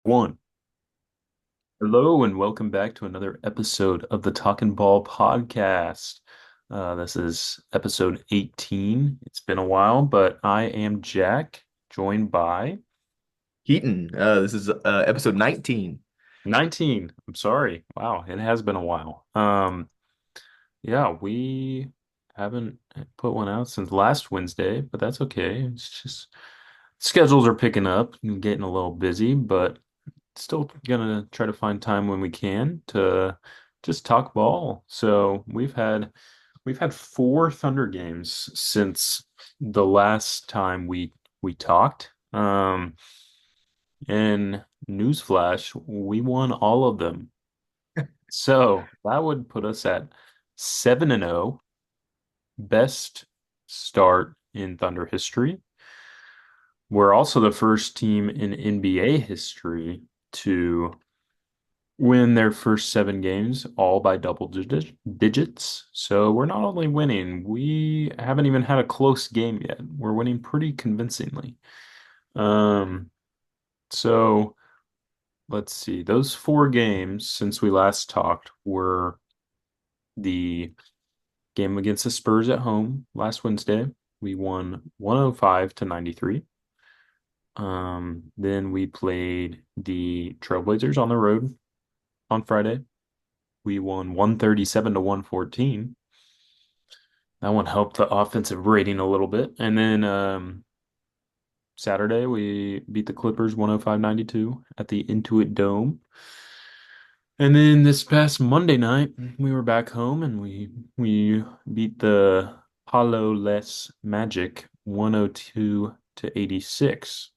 One. Hello and welcome back to another episode of the Talking Ball podcast. This is episode 18. It's been a while, but I am Jack, joined by Keaton, this is episode 19. 19. I'm sorry. Wow, it has been a while. Yeah, we haven't put one out since last Wednesday, but that's okay. It's just schedules are picking up and getting a little busy, but still gonna try to find time when we can to just talk ball. So we've had four Thunder games since the last time we talked. And newsflash, we won all of them. So that would put us at 7-0, best start in Thunder history. We're also the first team in NBA history to win their first seven games, all by digits. So we're not only winning, we haven't even had a close game yet. We're winning pretty convincingly. Um, so let's see. Those four games since we last talked were the game against the Spurs at home last Wednesday. We won 105 to 93. Then we played the Trailblazers on the road on Friday. We won 137 to 114. That one helped the offensive rating a little bit. And then Saturday we beat the Clippers 105-92 at the Intuit Dome. And then this past Monday night we were back home and we beat the Palo Les Magic 102 to 86.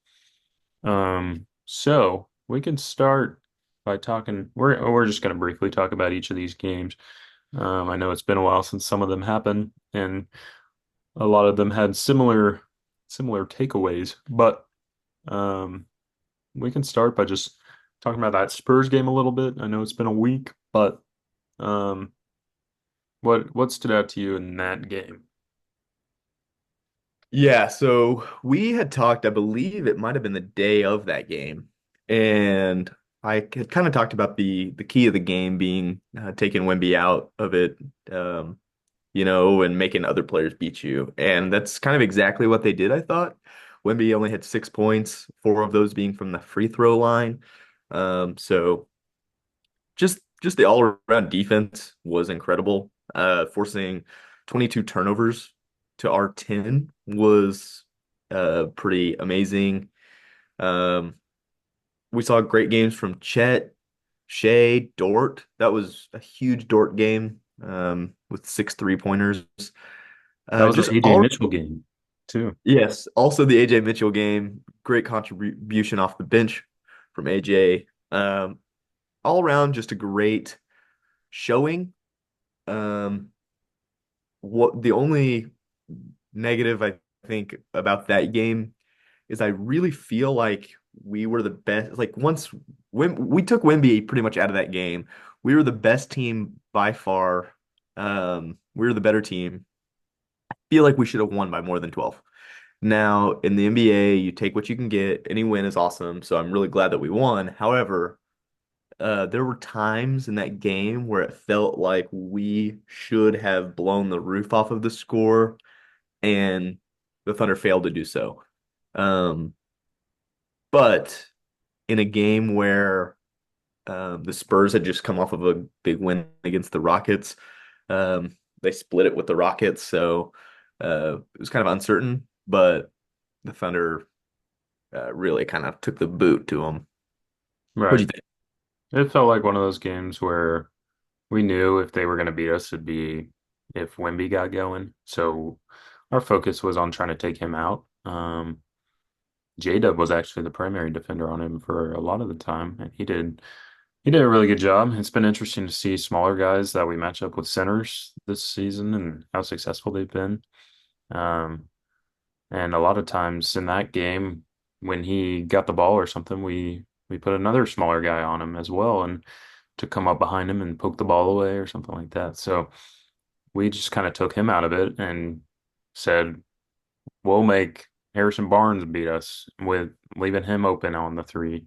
So we can start by talking. We're just going to briefly talk about each of these games. I know it's been a while since some of them happened, and a lot of them had similar takeaways. But um, we can start by just talking about that Spurs game a little bit. I know it's been a week, but um, what stood out to you in that game? Yeah, so we had talked, I believe it might have been the day of that game. And I had kind of talked about the key of the game being taking Wemby out of it, um, and making other players beat you. And that's kind of exactly what they did, I thought. Wemby only had 6 points, four of those being from the free throw line. So just the all-around defense was incredible. Forcing 22 turnovers to our 10 was pretty amazing. Um, we saw great games from Chet, Shea, Dort. That was a huge Dort game with 6 3-pointers. That was the Just AJ all, Mitchell game too. yes, also the AJ Mitchell game. Great contribution off the bench from AJ. All around, just a great showing. Um, what the only negative I think about that game is I really feel like we were the best. Like once when we took Wemby pretty much out of that game, we were the best team by far. We were the better team. I feel like we should have won by more than 12. Now in the NBA, you take what you can get. Any win is awesome. So I'm really glad that we won. However, there were times in that game where it felt like we should have blown the roof off of the score, and the Thunder failed to do so. Um, but in a game where the Spurs had just come off of a big win against the Rockets, they split it with the Rockets, so it was kind of uncertain. But the Thunder really kind of took the boot to them. What do Right. you think? It felt like one of those games where we knew if they were going to beat us, it'd be if Wemby got going. So our focus was on trying to take him out. J-Dub was actually the primary defender on him for a lot of the time, and he did a really good job. It's been interesting to see smaller guys that we match up with centers this season and how successful they've been. Um, and a lot of times in that game, when he got the ball or something, we put another smaller guy on him as well, and to come up behind him and poke the ball away or something like that. So we just kind of took him out of it and said, we'll make Harrison Barnes beat us with leaving him open on the three.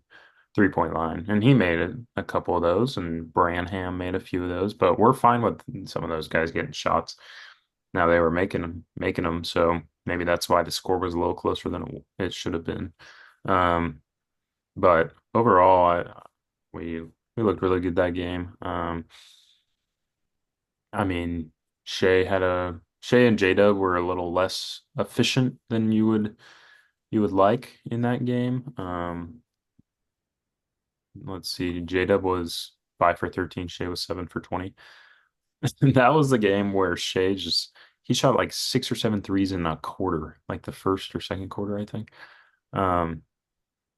3-point line, and he made a couple of those, and Branham made a few of those. But we're fine with some of those guys getting shots. Now they were making them, so maybe that's why the score was a little closer than it should have been. Um, but overall, we we looked really good that game. I mean, Shea and J-Dub were a little less efficient than you would like in that game. Let's see, J-Dub was 5 for 13, Shea was 7 for 20. That was the game where he shot like 6 or 7 threes in a quarter, like the first or second quarter, I think. Um,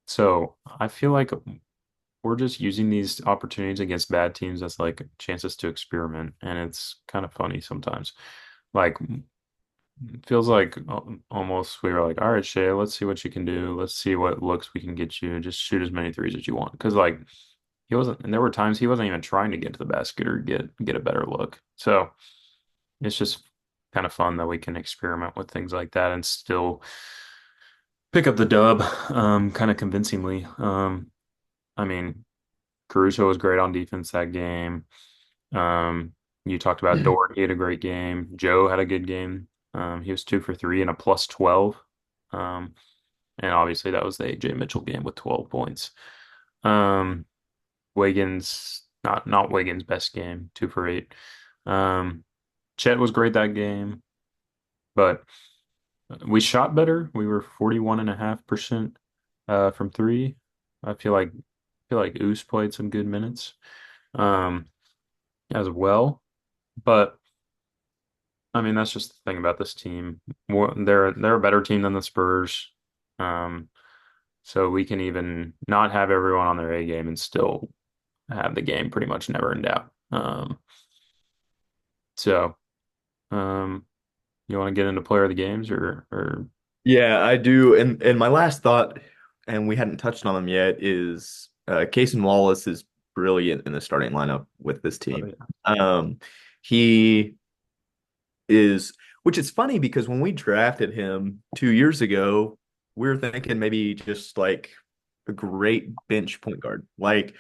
so I feel like we're just using these opportunities against bad teams as like chances to experiment, and it's kind of funny sometimes. Like it feels like almost we were like, all right, Shay, let's see what you can do. Let's see what looks we can get you. Just shoot as many threes as you want. Because like he wasn't, and there were times he wasn't even trying to get to the basket or get a better look. So it's just kind of fun that we can experiment with things like that and still pick up the dub, kind of convincingly. I mean, Caruso was great on defense that game. Um, you talked about Dort. He had a great game. Joe had a good game. He was 2 for 3 and a plus 12. Um, and obviously that was the AJ Mitchell game with 12 points. Um, Wiggins, not Wiggins' best game, 2 for 8. Um, Chet was great that game, but we shot better. We were 41.5% from three. I feel like Oos played some good minutes as well. But I mean, that's just the thing about this team. They're a better team than the Spurs. Um, so we can even not have everyone on their A game and still have the game pretty much never in doubt. So you want to get into player of the games or Yeah, I do. And my last thought, and we hadn't touched on him yet, is Cason Wallace is brilliant in the starting lineup with this oh, team. yeah. He is, which is funny because when we drafted him 2 years ago, we were thinking maybe just like a great bench point guard. Like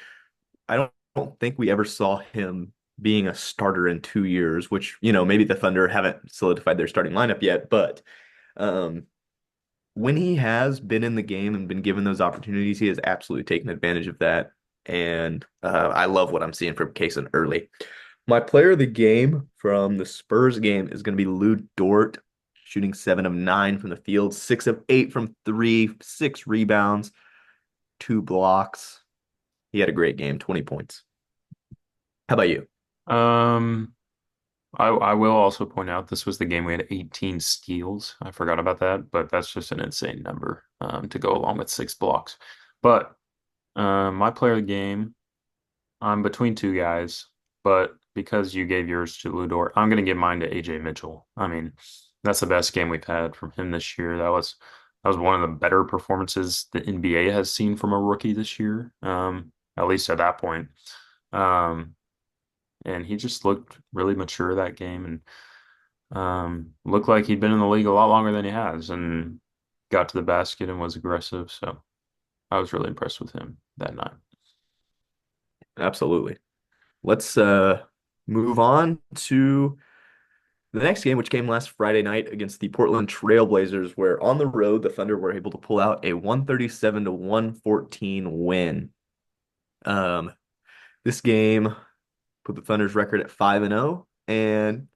I don't think we ever saw him being a starter in 2 years, which, maybe the Thunder haven't solidified their starting lineup yet, but um when he has been in the game and been given those opportunities, he has absolutely taken advantage of that. And I love what I'm seeing from Kaysen early. My player of the game from the Spurs game is going to be Lou Dort, shooting 7 of 9 from the field, 6 of 8 from three, 6 rebounds, 2 blocks. He had a great game, 20 points. How about you? Um, I will also point out this was the game we had 18 steals. I forgot about that, but that's just an insane number to go along with 6 blocks. But my player of the game, I'm between two guys, but because you gave yours to Ludort, I'm going to give mine to AJ Mitchell. I mean, that's the best game we've had from him this year. That was one of the better performances the NBA has seen from a rookie this year, at least at that point. Um, and he just looked really mature that game and looked like he'd been in the league a lot longer than he has and got to the basket and was aggressive. So I was really impressed with him that night. Absolutely. Let's move on to the next game, which came last Friday night against the Portland Trailblazers, where on the road, the Thunder were able to pull out a 137 to 114 win. Um, this game put the Thunder's record at 5-0 and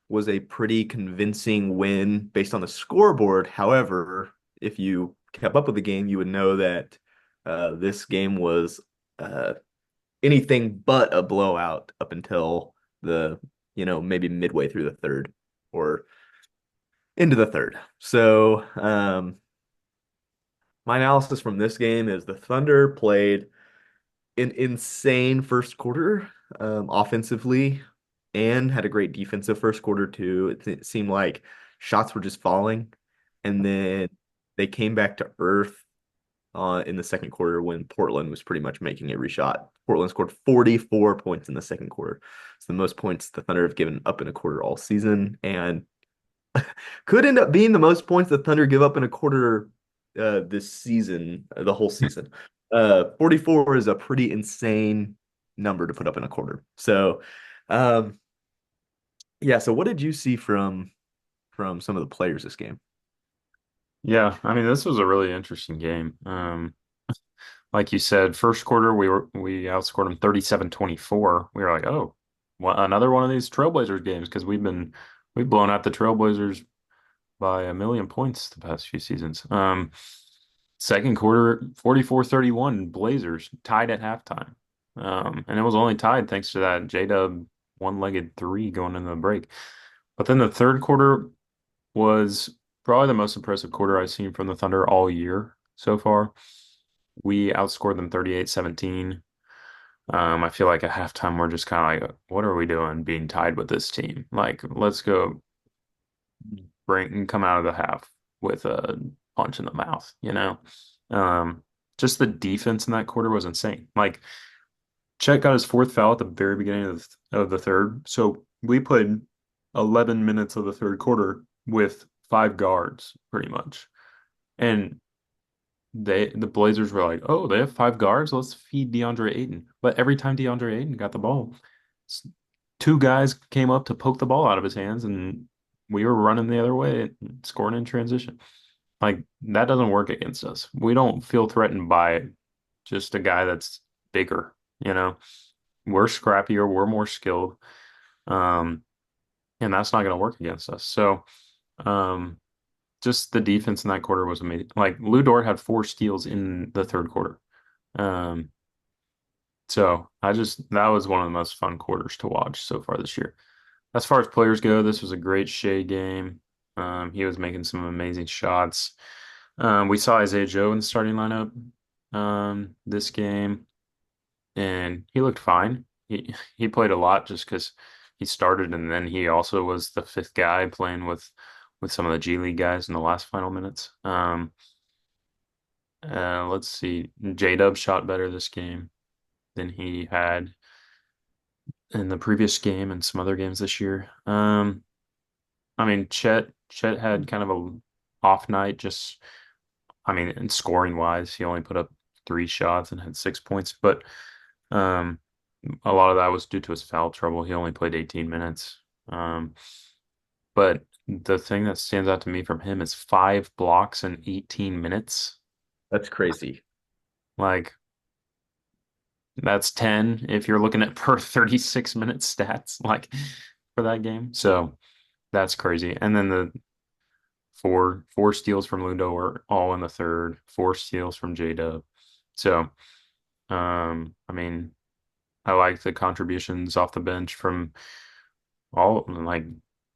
was a pretty convincing win based on the scoreboard. However, if you kept up with the game, you would know that this game was uh, anything but a blowout up until maybe midway through the third or into the third. So, my analysis from this game is the Thunder played an insane first quarter offensively and had a great defensive first quarter too. It seemed like shots were just falling, and then they came back to earth in the second quarter when Portland was pretty much making every shot. Portland scored 44 points in the second quarter. It's the most points the Thunder have given up in a quarter all season, and could end up being the most points the Thunder give up in a quarter this season, the whole season. 44 is a pretty insane number to put up in a quarter. So, um, yeah. So, what did you see from some of the players this game? Yeah, I mean, this was a really interesting game. Like you said, first quarter we outscored them 37-24. We were like, oh, well, another one of these Trailblazers games because we've blown out the Trailblazers by a million points the past few seasons. Second quarter, 44-31, Blazers tied at halftime. And it was only tied thanks to that J-Dub one-legged three going into the break. But then the third quarter was probably the most impressive quarter I've seen from the Thunder all year so far. We outscored them 38-17. I feel like at halftime we're just kind of like, what are we doing being tied with this team? Like, let's go bring and come out of the half with a punch in the mouth, you know? Um, just the defense in that quarter was insane. Like, Chet got his fourth foul at the very beginning of the third. So we played 11 minutes of the third quarter with five guards, pretty much. And the Blazers were like, oh, they have five guards. Let's feed DeAndre Ayton. But every time DeAndre Ayton got the ball, two guys came up to poke the ball out of his hands, and we were running the other way, scoring in transition. Like that doesn't work against us. We don't feel threatened by just a guy that's bigger, you know. We're scrappier, we're more skilled. Um, and that's not going to work against us. So, um, just the defense in that quarter was amazing. Like Lou Dort had four steals in the third quarter. Um, so that was one of the most fun quarters to watch so far this year. As far as players go, this was a great Shea game. He was making some amazing shots. We saw Isaiah Joe in the starting lineup this game, and he looked fine. He played a lot just because he started, and then he also was the fifth guy playing with some of the G League guys in the last final minutes. Let's see, J-Dub shot better this game than he had in the previous game and some other games this year. I mean, Chet had kind of a off night. Just, I mean, in scoring wise, he only put up three shots and had 6 points, but um, a lot of that was due to his foul trouble. He only played 18 minutes. Um, but the thing that stands out to me from him is five blocks in 18 minutes. That's crazy. Like that's 10 if you're looking at per 36 minute stats, like for that game. So that's crazy. And then the four steals from Lundo were all in the third, four steals from J-Dub. So, I mean, I like the contributions off the bench from all like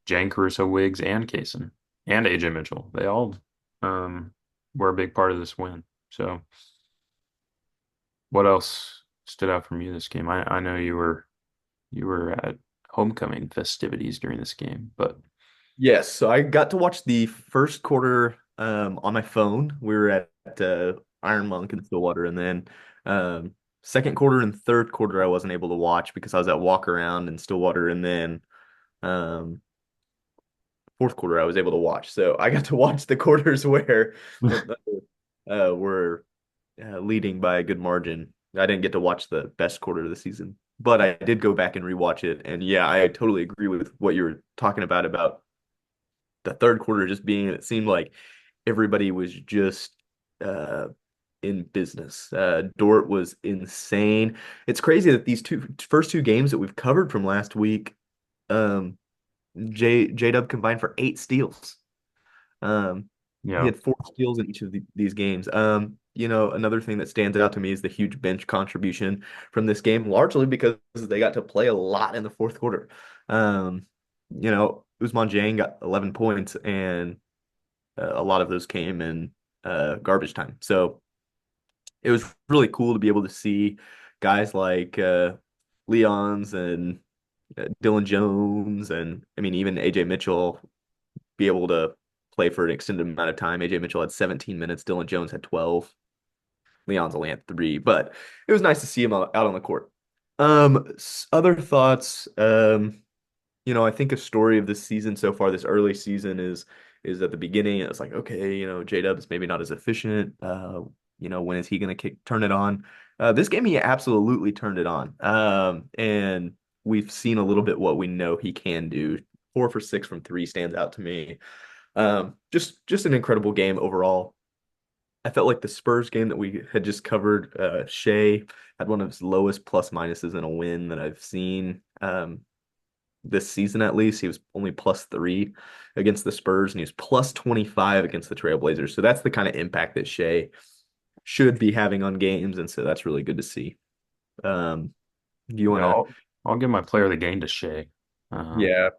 Jan Caruso, Wiggs, and Kaysen, and AJ Mitchell. They all um were a big part of this win. So, what else stood out from you this game? I know you were at homecoming festivities during this game, but Yes, so I got to watch the first quarter on my phone. We were at Iron Monk in Stillwater, and then second quarter and third quarter I wasn't able to watch because I was at Walk Around in Stillwater, and then um, fourth quarter I was able to watch. So I got to watch the quarters where the Thunder were leading by a good margin. I didn't get to watch the best quarter of the season, but I did go back and rewatch it, and yeah, I totally agree with what you were talking about the third quarter just being, it seemed like everybody was just uh in business. Dort was insane. It's crazy that these first two games that we've covered from last week, um, J Dub combined for 8 steals. Um, he yeah, had 4 steals in each of these games. Another thing that stands out to me is the huge bench contribution from this game, largely because they got to play a lot in the fourth quarter. Um, Usman Jang got 11 points, and a lot of those came in garbage time. So it was really cool to be able to see guys like Leons and Dylan Jones, and I mean even AJ Mitchell be able to play for an extended amount of time. AJ Mitchell had 17 minutes, Dylan Jones had 12, Leon's only had 3, but it was nice to see him out on the court. Other thoughts. I think a story of this season so far, this early season is at the beginning, it's like, okay, J-Dub is maybe not as efficient. when is he going to turn it on? This game, he absolutely turned it on. And we've seen a little bit what we know he can do. 4 for 6 from three stands out to me. Just an incredible game overall. I felt like the Spurs game that we had just covered, Shea had one of his lowest plus minuses in a win that I've seen this season at least. He was only +3 against the Spurs, and he was +25 against the Trailblazers. So that's the kind of impact that Shea should be having on games, and so that's really good to see. Um, do you Yeah, want to? I'll give my player of the game to Shea. Um, Yeah.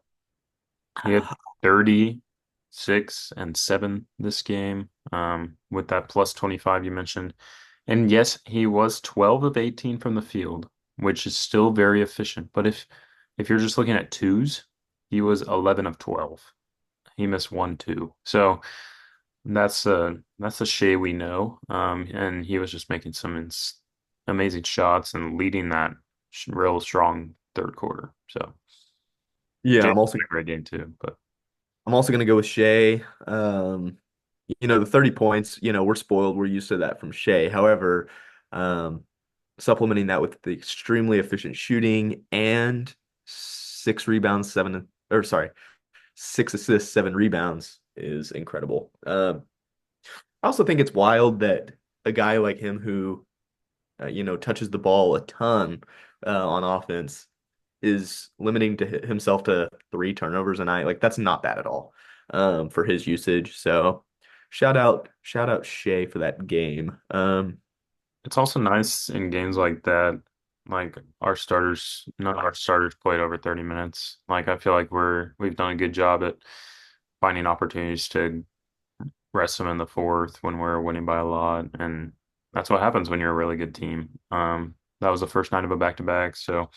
he had 36 and 7 this game, with that plus 25 you mentioned. And yes, he was 12 of 18 from the field, which is still very efficient. But if you're just looking at twos, he was 11 of 12. He missed one two. So that's a Shea we know. And he was just making some amazing shots and leading that real strong third quarter. So Yeah, Shea I'm also had a great game too. But I'm also going to go with Shea. The 30 points, we're spoiled. We're used to that from Shea. However, um, supplementing that with the extremely efficient shooting and 6 rebounds, or sorry, 6 assists, 7 rebounds is incredible. I also think it's wild that a guy like him who, touches the ball a ton on offense is limiting to himself to 3 turnovers a night. Like that's not bad at all for his usage. So shout out Shea for that game. it's also nice in games like that. Like our starters, none of our starters played over 30 minutes. Like I feel like we've done a good job at finding opportunities to rest them in the fourth when we're winning by a lot. And that's what happens when you're a really good team. That was the first night of a back-to-back. So,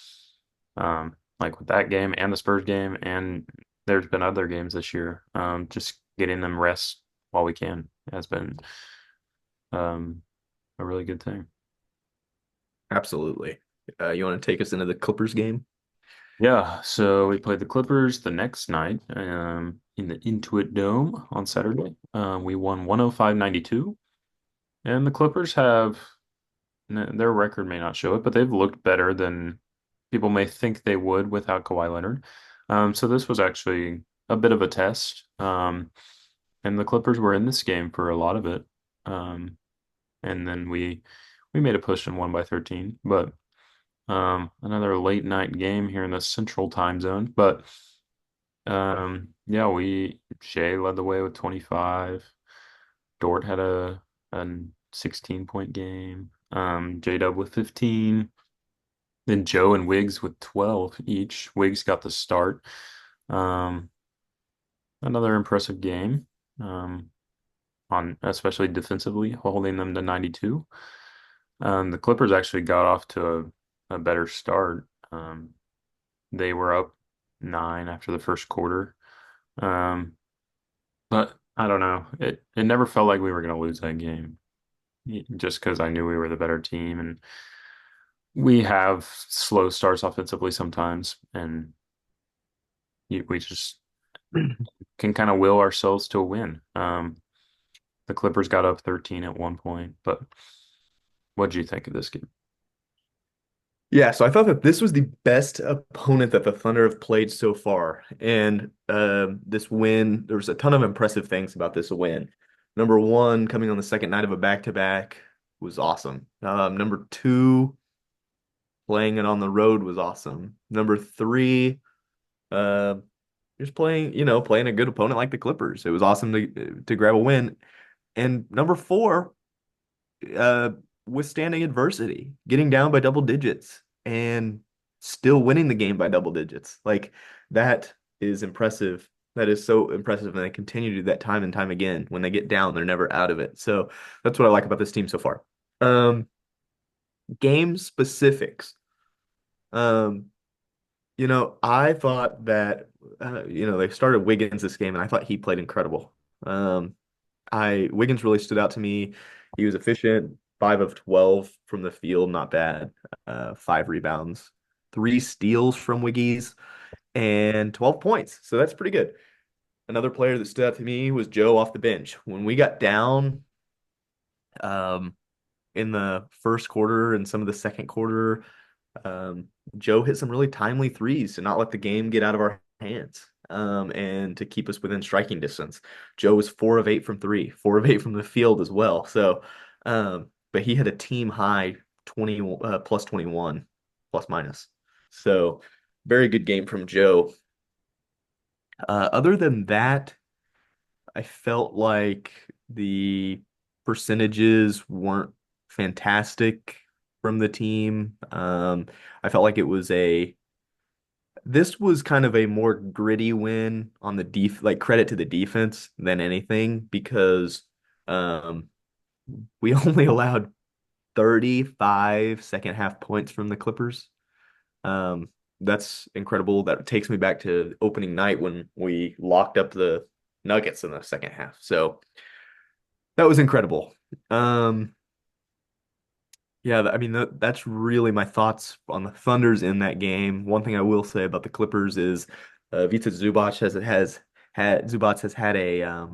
like with that game and the Spurs game, and there's been other games this year, just getting them rest while we can has been um, a really good thing. Absolutely. You want to take us into the Clippers game? Yeah, so we played the Clippers the next night in the Intuit Dome on Saturday. We won 105-92, and the Clippers have their record may not show it, but they've looked better than people may think they would without Kawhi Leonard. So this was actually a bit of a test. And the Clippers were in this game for a lot of it. Um, and then we made a push and won by 13. But another late night game here in the Central Time Zone. But yeah, we Shea led the way with 25. Dort had a 16-point game. J-Dub with 15. Then Joe and Wiggs with 12 each. Wiggs got the start. Um, Another impressive game. On especially defensively, holding them to 92. The Clippers actually got off to a better start. They were up 9 after the first quarter. Um, but I don't know. It never felt like we were going to lose that game just because I knew we were the better team, and we have slow starts offensively sometimes, and we just can kind of will ourselves to a win. The Clippers got up 13 at one point, but what did you think of this game? Yeah, so I thought that this was the best opponent that the Thunder have played so far. And this win, there was a ton of impressive things about this win. Number one, coming on the second night of a back-to-back was awesome. Number two, playing it on the road was awesome. Number three, uh, just playing a good opponent like the Clippers. It was awesome to grab a win. And number four, uh, withstanding adversity, getting down by double digits and still winning the game by double digits. Like that is impressive. That is so impressive. And they continue to do that time and time again. When they get down, they're never out of it. So that's what I like about this team so far. Um, Game specifics. Um, I thought that they started Wiggins this game, and I thought he played incredible. Um, I Wiggins really stood out to me. He was efficient, 5 of 12 from the field, not bad. 5 rebounds, 3 steals from Wiggies, and 12 points. So that's pretty good. Another player that stood out to me was Joe off the bench. When we got down, in the first quarter and some of the second quarter. Um, Joe hit some really timely threes to not let the game get out of our hands, and to keep us within striking distance. Joe was 4 of 8 from three, 4 of 8 from the field as well. So, but he had a team high 20 plus 21 plus minus. So, very good game from Joe. Other than that, I felt like the percentages weren't fantastic from the team. I felt like this was kind of a more gritty win on the like credit to the defense than anything because um, we only allowed 35 second half points from the Clippers. Um, that's incredible. That takes me back to opening night when we locked up the Nuggets in the second half. So that was incredible. Um, yeah, I mean that's really my thoughts on the Thunders in that game. One thing I will say about the Clippers is Vita Zubac has had a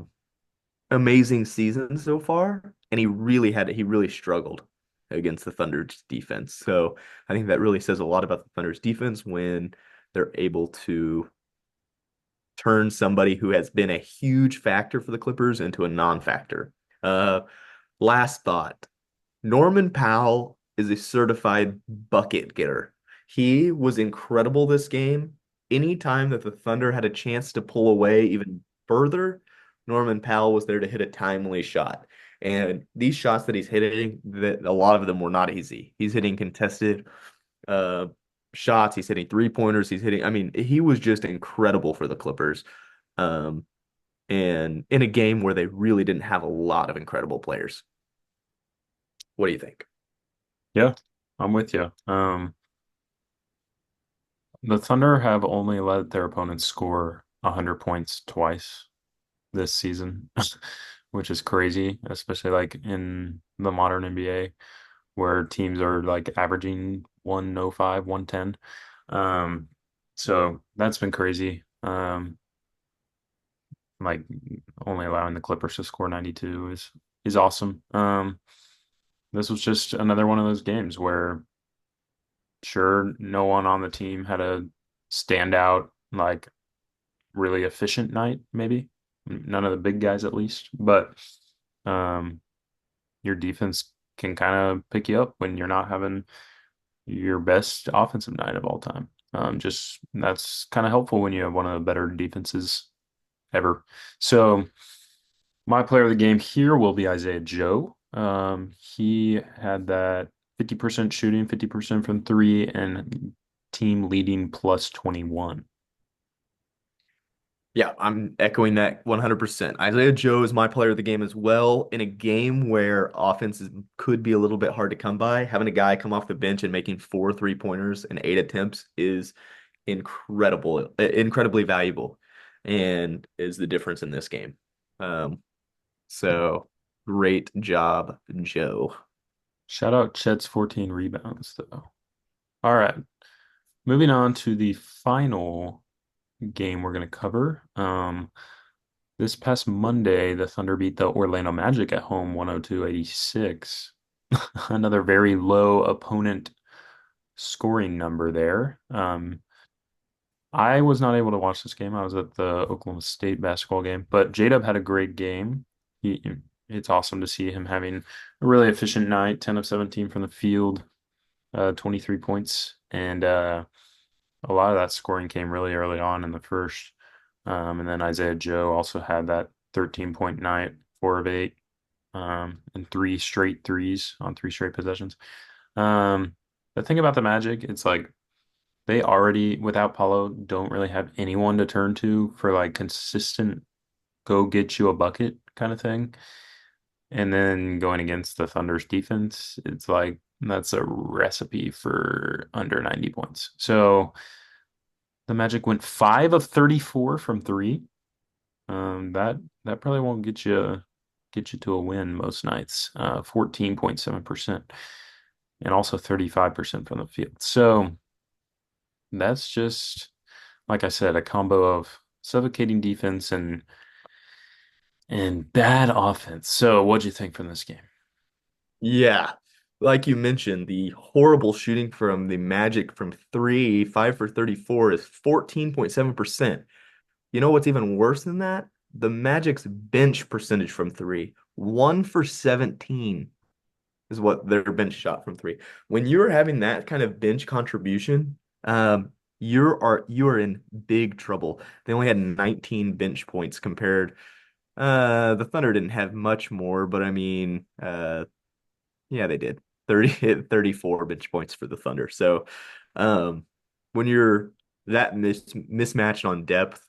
amazing season so far, and he really struggled against the Thunder's defense. So I think that really says a lot about the Thunder's defense when they're able to turn somebody who has been a huge factor for the Clippers into a non-factor. Uh, Last thought. Norman Powell is a certified bucket getter. He was incredible this game. Anytime that the Thunder had a chance to pull away even further, Norman Powell was there to hit a timely shot. And these shots that he's hitting, that a lot of them were not easy. He's hitting contested uh, shots. He's hitting three pointers. I mean, he was just incredible for the Clippers. Um, and in a game where they really didn't have a lot of incredible players. What do you think? Yeah, I'm with you. The Thunder have only let their opponents score 100 points twice this season, which is crazy, especially like in the modern NBA where teams are like averaging 105, 110. Um, so that's been crazy. Like only allowing the Clippers to score 92 is awesome. This was just another one of those games where sure no one on the team had a standout like really efficient night, maybe. None of the big guys at least, but um your defense can kind of pick you up when you're not having your best offensive night of all time. Just that's kind of helpful when you have one of the better defenses ever. So my player of the game here will be Isaiah Joe. He had that 50% shooting, 50% from three, and team leading plus 21. Yeah, I'm echoing that 100%. Isaiah Joe is my player of the game as well. In a game where offenses could be a little bit hard to come by, having a guy come off the bench and making 4 3-pointers and 8 attempts is incredibly valuable, and is the difference in this game. Um, so great job, Joe. Shout out Chet's 14 rebounds, though. All right. Moving on to the final game we're going to cover. This past Monday, the Thunder beat the Orlando Magic at home 102-86. Another very low opponent scoring number there. I was not able to watch this game. I was at the Oklahoma State basketball game, but J-Dub had a great game. He, it's awesome to see him having a really efficient night, 10 of 17 from the field, 23 points, and a lot of that scoring came really early on in the first. And then Isaiah Joe also had that 13-point night, 4 of 8, and three straight threes on three straight possessions. The thing about the Magic, it's like they already, without Paulo, don't really have anyone to turn to for like consistent go get you a bucket kind of thing. And then going against the Thunder's defense, it's like that's a recipe for under 90 points. So the Magic went 5 of 34 from three. That probably won't get you to a win most nights. 14.7%, and also 35% from the field. So that's just like I said, a combo of suffocating defense and bad offense. So what'd you think from this game? Yeah. like you mentioned, the horrible shooting from the Magic from three, 5 for 34 is 14.7%. You know what's even worse than that? The Magic's bench percentage from three, 1 for 17 is what their bench shot from three. When you're having that kind of bench contribution, you are in big trouble. They only had 19 bench points compared. The Thunder didn't have much more, but I mean, yeah, they did. 34 bench points for the Thunder. So, um, when you're that mismatched on depth,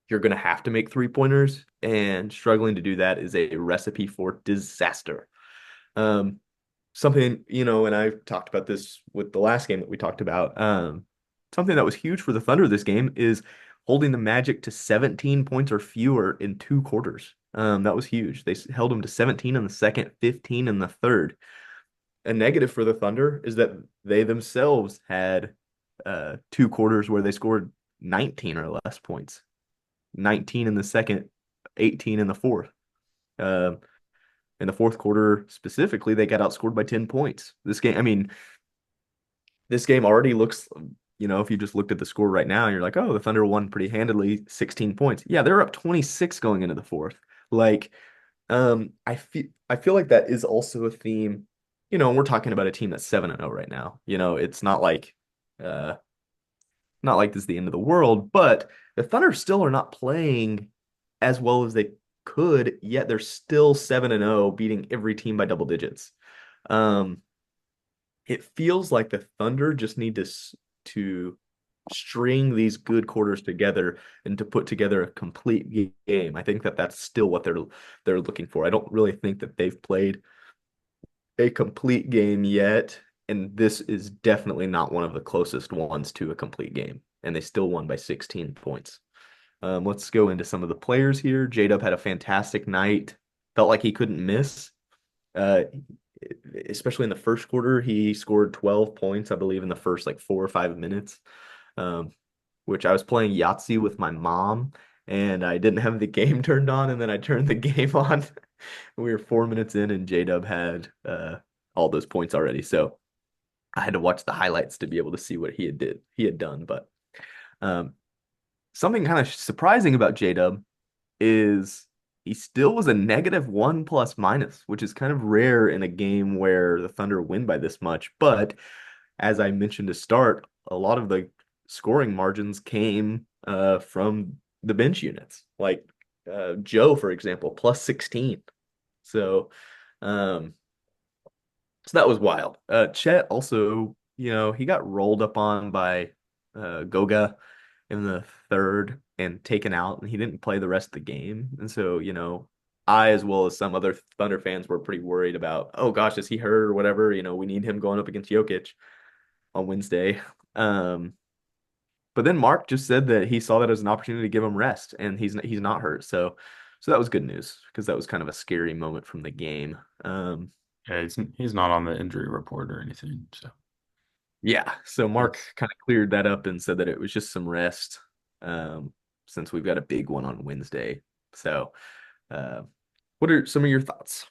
you're going to have to make three pointers, and struggling to do that is a recipe for disaster. Um, something, and I've talked about this with the last game that we talked about. Something that was huge for the Thunder this game is holding the Magic to 17 points or fewer in 2 quarters. That was huge. They held them to 17 in the second, 15 in the third. A negative for the Thunder is that they themselves had 2 quarters where they scored 19 or less points. 19 in the second, 18 in the fourth. Uh, in the fourth quarter specifically, they got outscored by 10 points. This game already looks, if you just looked at the score right now, you're like, oh, the Thunder won pretty handedly, 16 points. Yeah, they're up 26 going into the fourth. Like, I feel like that is also a theme. We're talking about a team that's 7-0 right now. It's uh not like this is the end of the world, but the Thunder still are not playing as well as they could, yet they're still 7-0, beating every team by double digits. Um, it feels like the Thunder just need to string these good quarters together and to put together a complete game. I think that that's still what they're looking for. I don't really think that they've played a complete game yet, and this is definitely not one of the closest ones to a complete game. And they still won by 16 points. Let's go into some of the players here. J-Dub had a fantastic night. Felt like he couldn't miss. Uh, Especially in the first quarter, he scored 12 points, I believe, in the first like 4 or 5 minutes. Um, which I was playing Yahtzee with my mom, and I didn't have the game turned on, and then I turned the game on. We were 4 minutes in, and J-Dub had all those points already. So I had to watch the highlights to be able to see what he had done. But um, something kind of surprising about J-Dub is he still was a -1 plus minus, which is kind of rare in a game where the Thunder win by this much. But as I mentioned to start, a lot of the scoring margins came from the bench units, like Joe, for example, plus 16. So, um, so that was wild. Chet also, he got rolled up on by Goga in the third and taken out, and he didn't play the rest of the game. And so, I, as well as some other Thunder fans, were pretty worried about, oh gosh, is he hurt or whatever? We need him going up against Jokic on Wednesday. Um, but then Mark just said that he saw that as an opportunity to give him rest, and he's not hurt. So that was good news because that was kind of a scary moment from the game. Yeah, he's not on the injury report or anything. So Yeah, so Mark that's kind of cleared that up and said that it was just some rest, um, since we've got a big one on Wednesday. So, uh, what are some of your thoughts?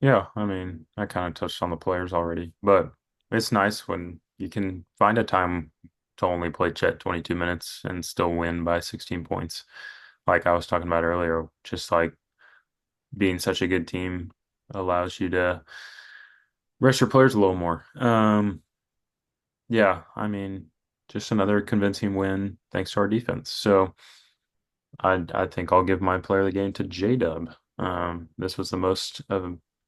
yeah. I mean, I kind of touched on the players already, but it's nice when you can find a time to only play Chet 22 minutes and still win by 16 points. Like I was talking about earlier, just like being such a good team allows you to rest your players a little more. Yeah, I mean, just another convincing win thanks to our defense. So I think I'll give my player of the game to J-Dub. This was the most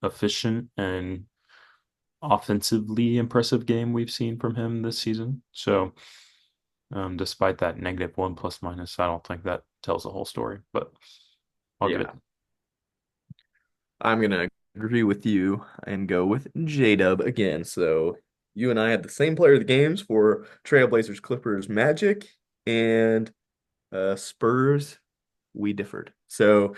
efficient and offensively impressive game we've seen from him this season. So despite that -1 plus minus, I don't think that tells the whole story, but I'll give it. Yeah, I'm gonna agree with you and go with J-Dub again. So you and I had the same player of the games for Trailblazers, Clippers, Magic, and Spurs. We differed. So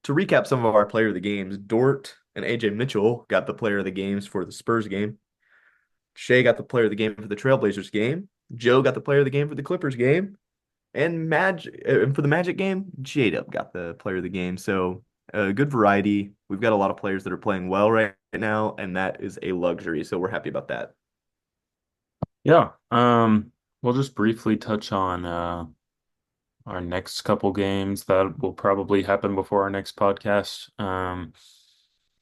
to recap some of our player of the games, Dort and AJ Mitchell got the player of the games for the Spurs game. Shea got the player of the game for the Trailblazers game. Joe got the player of the game for the Clippers game. And for the Magic game, J-Dub got the player of the game. So a good variety. We've got a lot of players that are playing well right now, and that is a luxury. So we're happy about that. Yeah. We'll just briefly touch on our next couple games that will probably happen before our next podcast.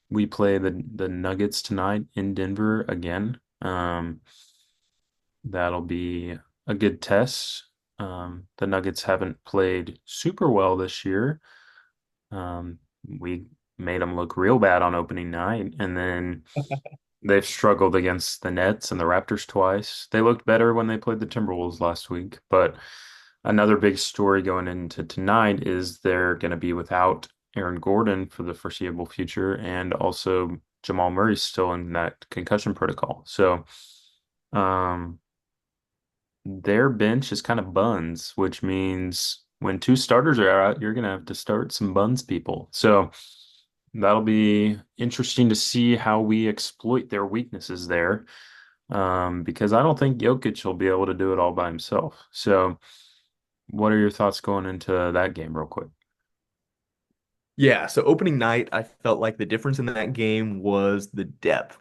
We play the Nuggets tonight in Denver again. That'll be a good test. The Nuggets haven't played super well this year. We made them look real bad on opening night, and then they've struggled against the Nets and the Raptors twice. They looked better when they played the Timberwolves last week, but another big story going into tonight is they're going to be without Aaron Gordon for the foreseeable future, and also Jamal Murray's still in that concussion protocol. So, um, their bench is kind of buns, which means when two starters are out, you're gonna have to start some buns people. So that'll be interesting to see how we exploit their weaknesses there. Because I don't think Jokic will be able to do it all by himself. So what are your thoughts going into that game real quick? Yeah, so opening night, I felt like the difference in that game was the depth.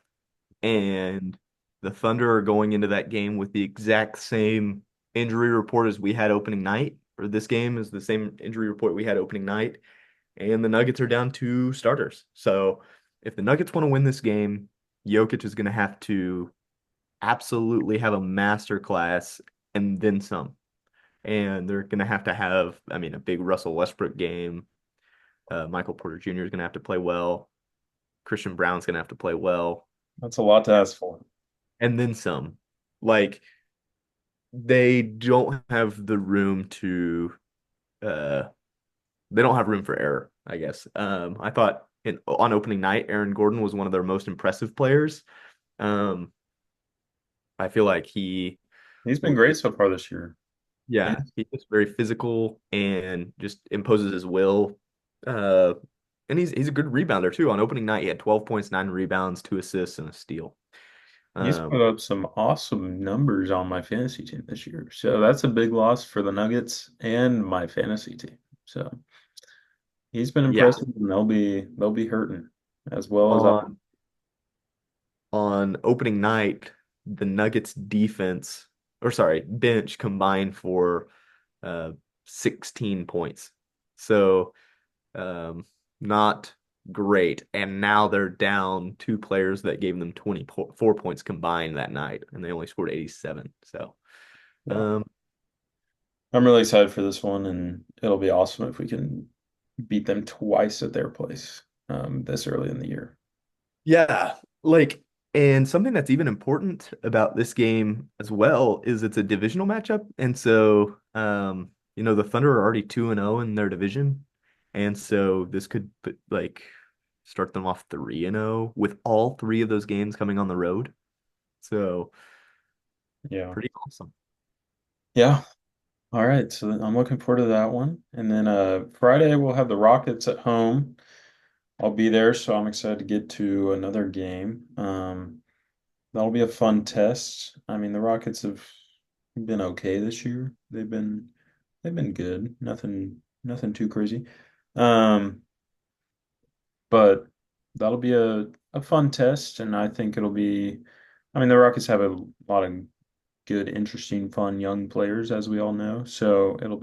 And the Thunder are going into that game with the exact same injury report as we had opening night, or this game is the same injury report we had opening night. And the Nuggets are down two starters. So if the Nuggets want to win this game, Jokic is going to have to absolutely have a master class and then some. And they're going to have, I mean, a big Russell Westbrook game. Michael Porter Jr. is going to have to play well. Christian Brown's going to have to play well, That's a lot to ask for. and then some. Like they don't have the room to, uh, they don't have room for error, I guess. I thought on opening night, Aaron Gordon was one of their most impressive players. Um, I feel like he He's been was, great so far this year. yeah, And he's just very physical and just imposes his will. Uh, and he's a good rebounder too. On opening night, he had 12 points, 9 rebounds, 2 assists, and a steal. he's Um, put up some awesome numbers on my fantasy team this year. So that's a big loss for the Nuggets and my fantasy team. So he's been yeah, impressive, and they'll be hurting as well as I. on on opening night, the Nuggets defense, or sorry, bench combined for uh 16 points. So um not great. And now they're down two players that gave them 24 points combined that night, and they only scored 87. So Yeah, um I'm really excited for this one, and it'll be awesome if we can beat them twice at their place this early in the year. yeah, like, and something that's even important about this game as well is it's a divisional matchup. And so, the Thunder are already 2-0 in their division. And so this could put, like, start them off 3-0 with all three of those games coming on the road. So Yeah. pretty awesome. Yeah. All right. So I'm looking forward to that one. And then Friday we'll have the Rockets at home. I'll be there, so I'm excited to get to another game. That'll be a fun test. I mean, the Rockets have been okay this year. They've been good. Nothing too crazy. Um, but that'll be a fun test, and I think it'll be. I mean, the Rockets have a lot of good, interesting, fun young players, as we all know. So it'll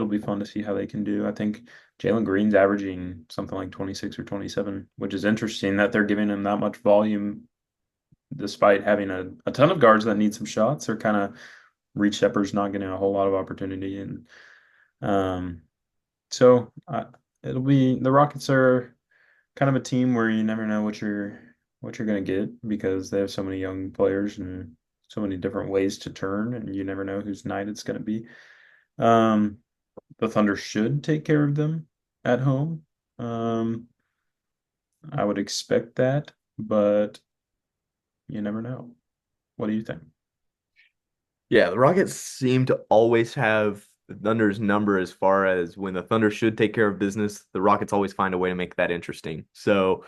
be fun to see how they can do. I think Jalen Green's averaging something like 26 or 27, which is interesting that they're giving him that much volume despite having a ton of guards that need some shots. They're kind of Reed Shepard's not getting a whole lot of opportunity, and um, so it'll be the Rockets are kind of a team where you never know what you're gonna get because they have so many young players and so many different ways to turn, and you never know whose night it's gonna be. Um, the Thunder should take care of them at home. Um, I would expect that, but you never know. What do you think? Yeah, the Rockets seem to always have the Thunder's number as far as when the Thunder should take care of business, the Rockets always find a way to make that interesting. So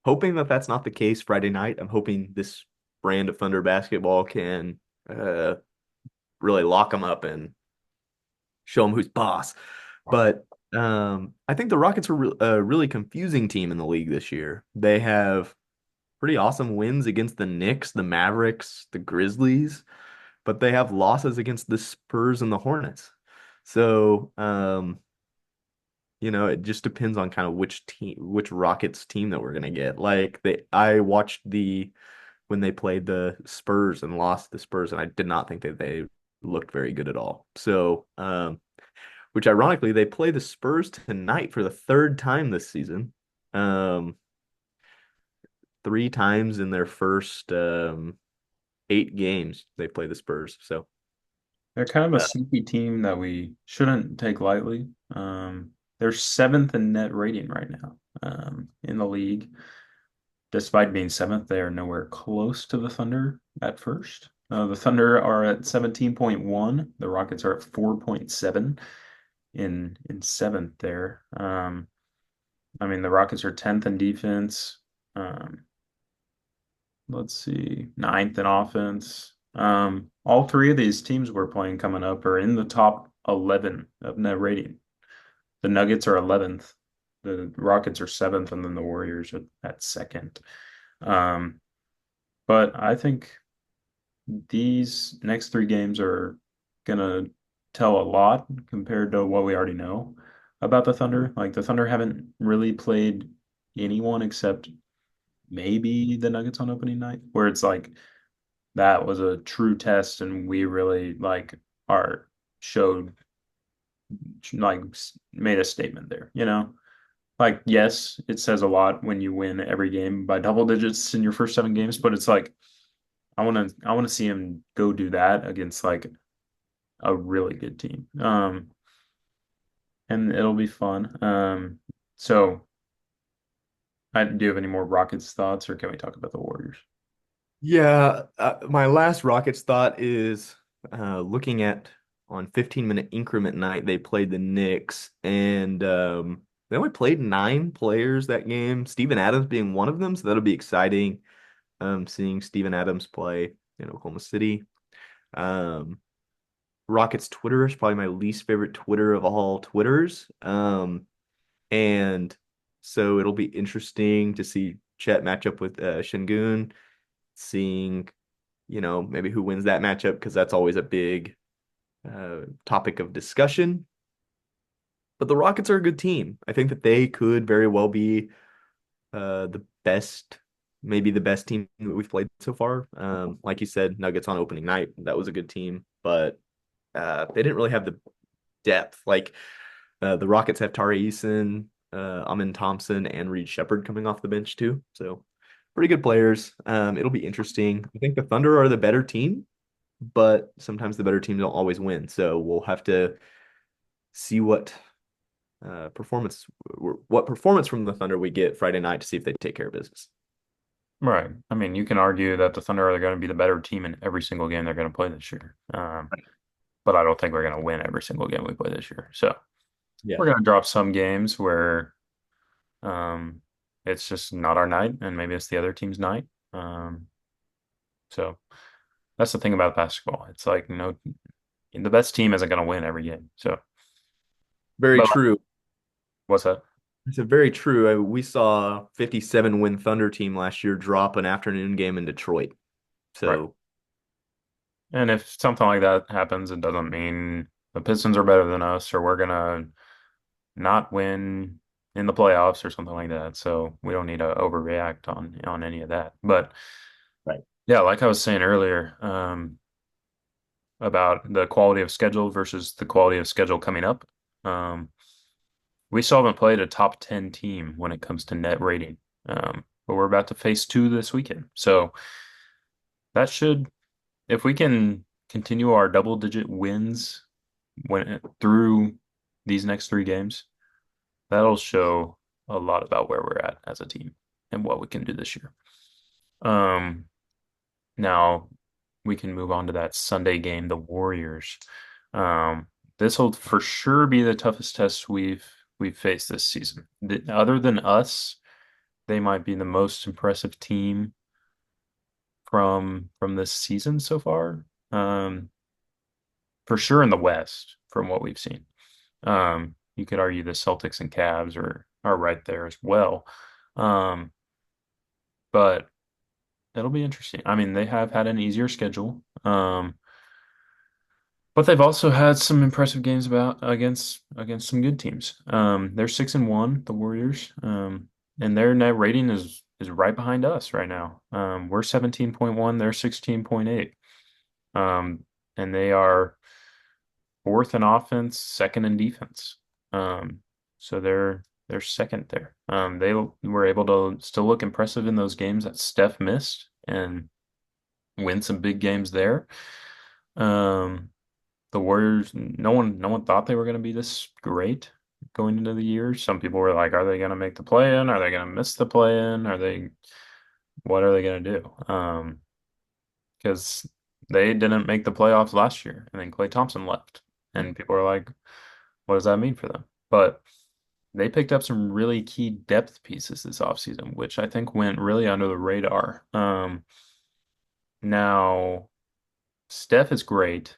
hoping that that's not the case Friday night. I'm hoping this brand of Thunder basketball can really lock them up and show them who's boss. But I think the Rockets are a really confusing team in the league this year. They have pretty awesome wins against the Knicks, the Mavericks, the Grizzlies, but they have losses against the Spurs and the Hornets. So, it just depends on kind of which team, which Rockets team that we're gonna get. I watched when they played the Spurs and lost the Spurs, and I did not think that they looked very good at all. So, which ironically, they play the Spurs tonight for the third time this season. Um, three times in their first 8 games they play the Spurs. So, They're kind of a uh, sneaky team that we shouldn't take lightly. They're seventh in net rating right now, in the league. Despite being seventh, they are nowhere close to the Thunder at first. The Thunder are at 17.1. The Rockets are at 4.7 in seventh there. I mean, the Rockets are 10th in defense. Um, let's see, ninth in offense. All three of these teams we're playing coming up are in the top 11 of net rating. The Nuggets are 11th, the Rockets are seventh, and then the Warriors are at second. Um, but I think these next three games are gonna tell a lot compared to what we already know about the Thunder. Like the Thunder haven't really played anyone except maybe the Nuggets on opening night, where it's like that was a true test and we really like our showed like made a statement there, you know? Like yes, it says a lot when you win every game by double digits in your first 7 games, but it's like I want to see him go do that against like a really good team. And it'll be fun. So do you have any more Rockets thoughts or can we talk about the Warriors? yeah, my last Rockets thought is looking at on 15-minute increment night, they played the Knicks and they only played 9 players that game, Steven Adams being one of them. So that'll be exciting seeing Steven Adams play in Oklahoma City. Um, Rockets Twitter is probably my least favorite Twitter of all Twitters. And so it'll be interesting to see Chet match up with Şengün, seeing, maybe who wins that matchup because that's always a big topic of discussion. But the Rockets are a good team. I think that they could very well be the best, maybe the best team that we've played so far. Like you said, Nuggets on opening night, that was a good team, but they didn't really have the depth. Like the Rockets have Tari Eason, Amin Thompson, and Reed Shepherd coming off the bench too. So pretty good players. It'll be interesting. I think the Thunder are the better team, but sometimes the better teams don't always win. So we'll have to see performance what performance from the Thunder we get Friday night to see if they take care of business. Right. I mean, you can argue that the Thunder are going to be the better team in every single game they're going to play this year. But I don't think we're going to win every single game we play this year. So Yeah. we're going to drop some games where um, it's just not our night, and maybe it's the other team's night. Um, so that's the thing about basketball. It's like, the best team isn't going to win every game. So, Very but true. what's that? It's a very true. We saw 57 win Thunder team last year drop an afternoon game in Detroit. Right. So And if something like that happens, it doesn't mean the Pistons are better than us or we're going to not win in the playoffs or something like that. So we don't need to overreact on any of that. But right. yeah, like I was saying earlier, about the quality of schedule versus the quality of schedule coming up. Um, we still haven't played a top 10 team when it comes to net rating. But we're about to face two this weekend. So that should, if we can continue our double digit wins through these next 3 games, that'll show a lot about where we're at as a team and what we can do this year. Um, Now we can move on to that Sunday game, the Warriors. Um, this will for sure be the toughest test we've faced this season. Other than us, they might be the most impressive team from this season so far. Um, for sure in the West, from what we've seen. you could argue the Celtics and Cavs are right there as well. Um, but it'll be interesting. I mean, they have had an easier schedule. But they've also had some impressive games against some good teams. They're 6-1, the Warriors, and their net rating is right behind us right now. We're 17.1, they're 16.8, and they are fourth in offense, second in defense. Um, so they're second there. They were able to still look impressive in those games that Steph missed and win some big games there. Um, the Warriors, no one thought they were going to be this great going into the year. Some people were like, are they going to make the play-in? Are they going to miss the play-in? What are they going to do? Because they didn't make the playoffs last year, and then Klay Thompson left, and people are like, what does that mean for them? But they picked up some really key depth pieces this offseason, which I think went really under the radar. Now Steph is great,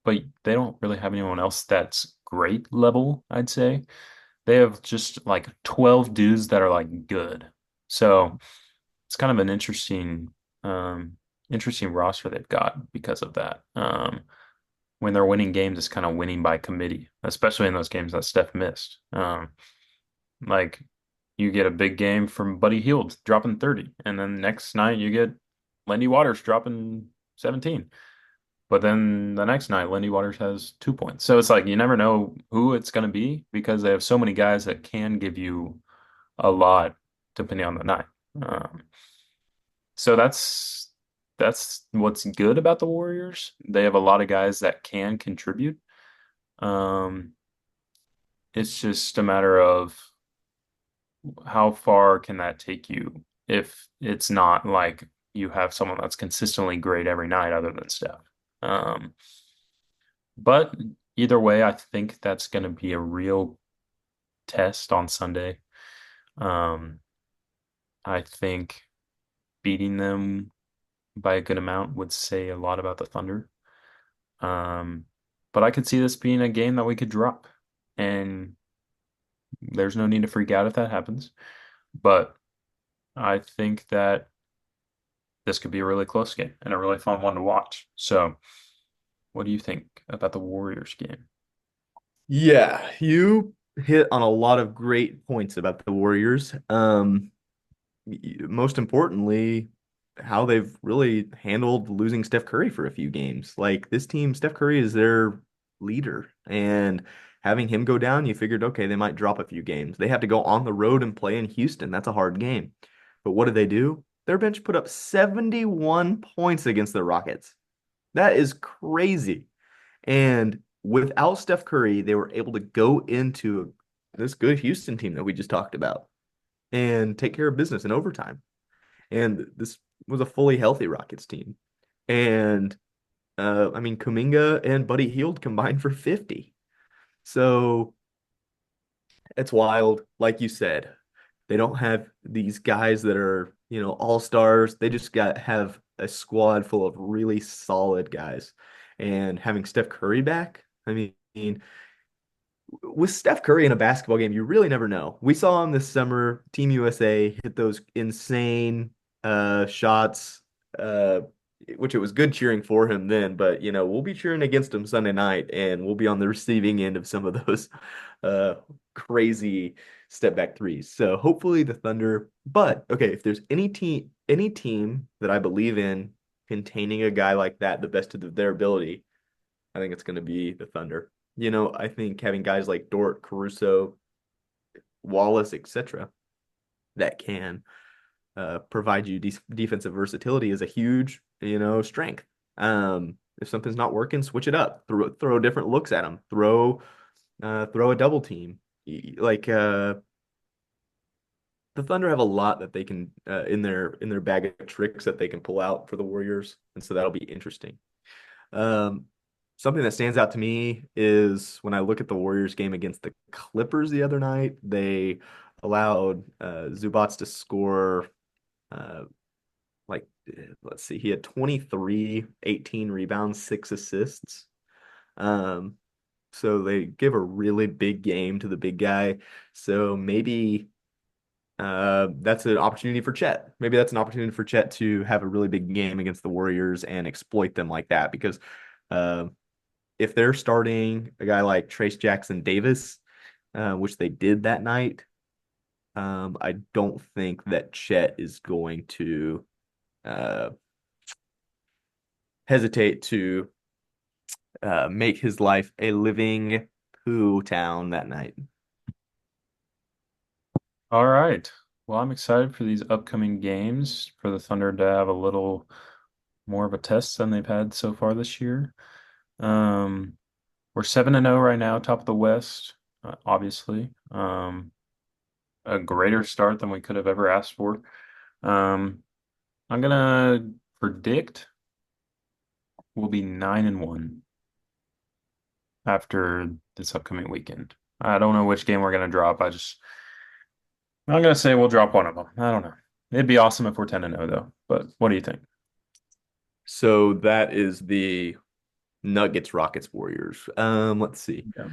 but they don't really have anyone else that's great level, I'd say. They have just like 12 dudes that are like good. So it's kind of an interesting roster they've got because of that. When they're winning games, it's kind of winning by committee, especially in those games that Steph missed. Like you get a big game from Buddy Hield dropping 30, and then next night you get Lendy Waters dropping 17. But then the next night, Lindy Waters has 2 points. So it's like you never know who it's going to be because they have so many guys that can give you a lot depending on the night. Um, so that's what's good about the Warriors. They have a lot of guys that can contribute. Um, it's just a matter of how far can that take you if it's not like you have someone that's consistently great every night other than Steph. Um, But either way, I think that's going to be a real test on Sunday. Um, I think beating them by a good amount would say a lot about the Thunder. Um, but I could see this being a game that we could drop, and there's no need to freak out if that happens. But I think that this could be a really close game and a really fun one to watch. So, what do you think about the Warriors game? Yeah, you hit on a lot of great points about the Warriors. Most importantly, how they've really handled losing Steph Curry for a few games. Like this team, Steph Curry is their leader, and having him go down, you figured, okay, they might drop a few games. They have to go on the road and play in Houston. That's a hard game. But what did they do? Their bench put up 71 points against the Rockets. That is crazy. And without Steph Curry, they were able to go into this good Houston team that we just talked about and take care of business in overtime. And this was a fully healthy Rockets team. And I mean, Kuminga and Buddy Hield combined for 50. So it's wild. Like you said, they don't have these guys that are, all stars. They just have a squad full of really solid guys. And having Steph Curry back, I mean, with Steph Curry in a basketball game, you really never know. We saw him this summer, Team USA hit those insane shots, which it was good cheering for him then, but we'll be cheering against him Sunday night and we'll be on the receiving end of some of those uh crazy step back threes. So hopefully the Thunder, but okay, if there's any team that I believe in containing a guy like that, the best of their ability, I think it's going to be the Thunder. I think having guys like Dort, Caruso, Wallace, etc., that can provide you defensive versatility is a huge, strength. If something's not working, switch it up. Throw different looks at them. Throw a double team. Like the Thunder have a lot that they can in their bag of tricks that they can pull out for the Warriors, and so that'll be interesting. Um, Something that stands out to me is when I look at the Warriors game against the Clippers the other night, they allowed Zubats to score uh, like let's see, he had 23, 18 rebounds, 6 assists. Um, so they give a really big game to the big guy. So maybe that's an opportunity for Chet. Maybe that's an opportunity for Chet to have a really big game against the Warriors and exploit them like that. Because uh, if they're starting a guy like Trace Jackson Davis, which they did that night, I don't think that Chet is going to uh, hesitate to make his life a living poo town that night. All right. Well, I'm excited for these upcoming games for the Thunder to have a little more of a test than they've had so far this year. Um, we're 7-0 right now, top of the West, obviously. A greater start than we could have ever asked for. Um, I'm gonna predict we'll be 9-1 after this upcoming weekend. I don't know which game we're gonna drop. I'm gonna say we'll drop one of them. I don't know. It'd be awesome if we're 10-0 though. But what do you think? So that is the Nuggets, Rockets, Warriors. Let's see. Yeah.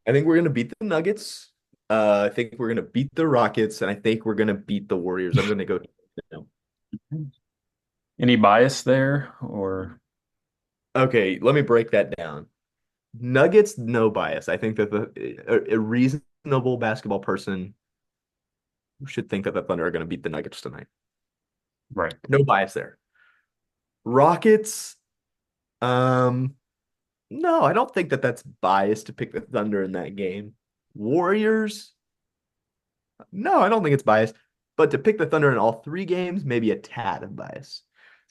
I think we're gonna beat the Nuggets. I think we're gonna beat the Rockets, and I think we're gonna beat the Warriors. I'm gonna go. Any bias there or Okay, let me break that down. Nuggets, no bias. I think that a reasonable basketball person should think that the Thunder are going to beat the Nuggets tonight. right? No bias there. Rockets, um, no, I don't think that that's biased to pick the Thunder in that game. Warriors, no, I don't think it's biased. But to pick the Thunder in all three games, maybe a tad of bias.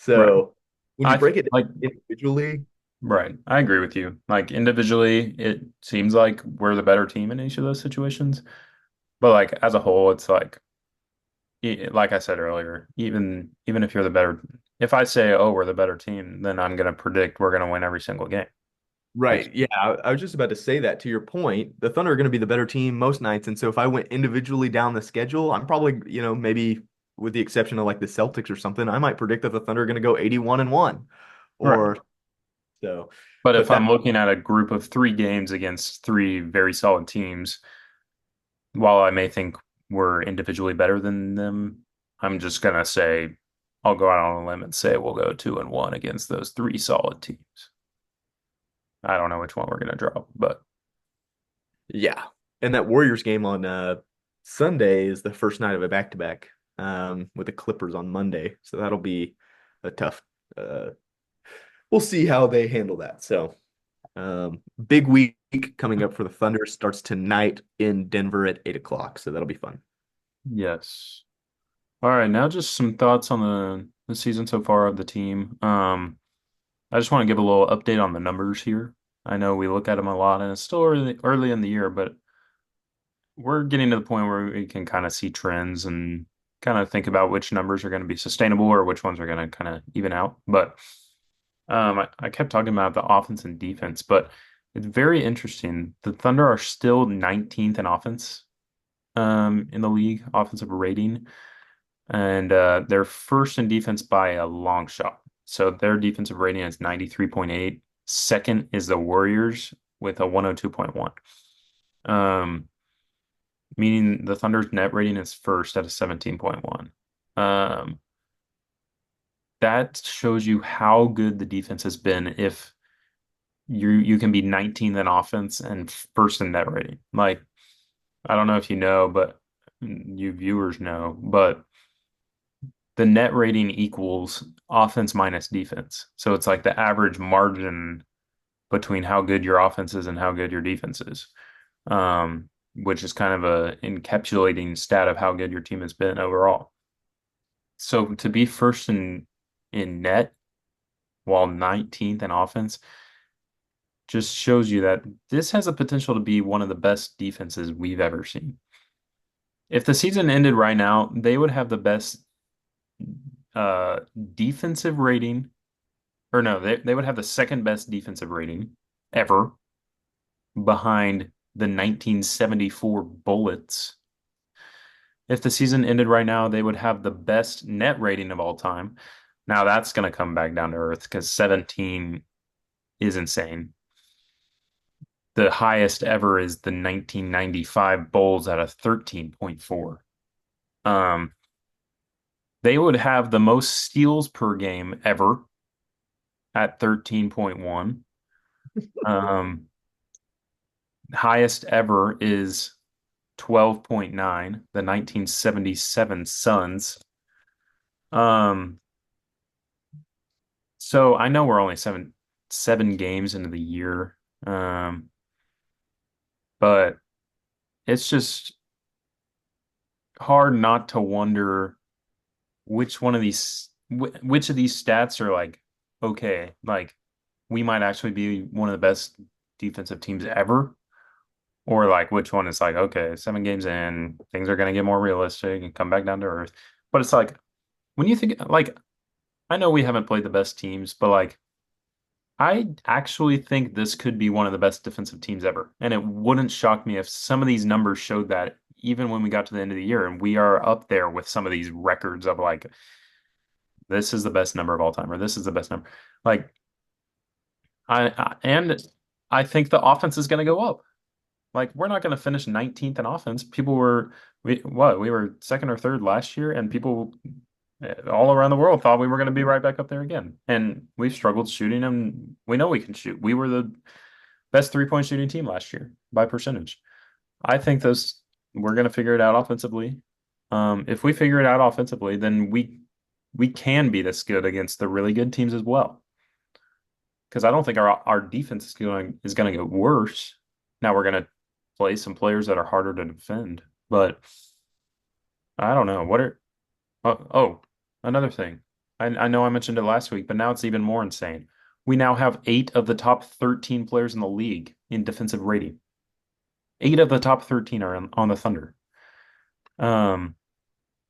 Right. So when you I break it like down individually, right. I agree with you. Like individually, it seems like we're the better team in each of those situations. But like as a whole, it's like like I said earlier, even if you're the better, if I say, oh, we're the better team, then I'm gonna predict we're gonna win every single game. It's right. Yeah, I was just about to say that to your point. The Thunder are going to be the better team most nights. And so if I went individually down the schedule, I'm probably, maybe with the exception of like the Celtics or something, I might predict that the Thunder are going to go 81-1 right. or so. But if But that, I'm looking at a group of three games against three very solid teams, while I may think we're individually better than them, I'm just gonna say I'll go out on a limb and say we'll go 2-1 against those three solid teams. I don't know which one we're gonna drop, but yeah. And that Warriors game on Sunday is the first night of a back-to-back with the Clippers on Monday. So that'll be a tough uh we'll see how they handle that. So big week coming up for the Thunder starts tonight in Denver at 8 o'clock. So that'll be fun. yes. All right, now just some thoughts on the season so far of the team. I just want to give a little update on the numbers here. I know we look at them a lot, and it's still early in the year, but we're getting to the point where we can kind of see trends and kind of think about which numbers are going to be sustainable or which ones are going to kind of even out. But I kept talking about the offense and defense, but it's very interesting. The Thunder are still 19th in offense in the league, offensive rating, and they're first in defense by a long shot. So their defensive rating is 93.8. Second is the Warriors with a 102.1. Meaning the Thunder's net rating is first at a 17.1. Um, that shows you how good the defense has been if you can be 19th in offense and first in net rating. Like, I don't know if you know, but you viewers know, but the net rating equals offense minus defense. So it's like the average margin between how good your offense is and how good your defense is. Which is kind of a encapsulating stat of how good your team has been overall. So to be first in net while 19th in offense just shows you that this has a potential to be one of the best defenses we've ever seen. If the season ended right now, they would have the best uh defensive rating, or no, they would have the second best defensive rating ever behind the 1974 Bullets. If the season ended right now, they would have the best net rating of all time. Now that's going to come back down to earth because 17 is insane. The highest ever is the 1995 Bulls at a 13.4. Um, they would have the most steals per game ever at 13.1. Um, highest ever is 12.9, the 1977 Suns. Um, so I know we're only seven games into the year. Um, but it's just hard not to wonder which of these stats are like okay, like we might actually be one of the best defensive teams ever, or like which one is like okay, 7 games in, things are gonna get more realistic and come back down to earth. But it's like when you think like I know we haven't played the best teams, but like I actually think this could be one of the best defensive teams ever. And it wouldn't shock me if some of these numbers showed that even when we got to the end of the year and we are up there with some of these records of like this is the best number of all time or this is the best number. Like and I think the offense is going to go up. Like we're not going to finish 19th in offense. We were second or third last year and people all around the world thought we were going to be right back up there again. And we've struggled shooting and we know we can shoot. We were the best 3-point shooting team last year by percentage. I think those we're going to figure it out offensively. If we figure it out offensively, then we can be this good against the really good teams as well. Because I don't think our defense is going to get worse. Now we're going to play some players that are harder to defend, but I don't know. Another thing. I know I mentioned it last week, but now it's even more insane. We now have 8 of the top 13 players in the league in defensive rating. 8 of the top 13 are on the Thunder. Um,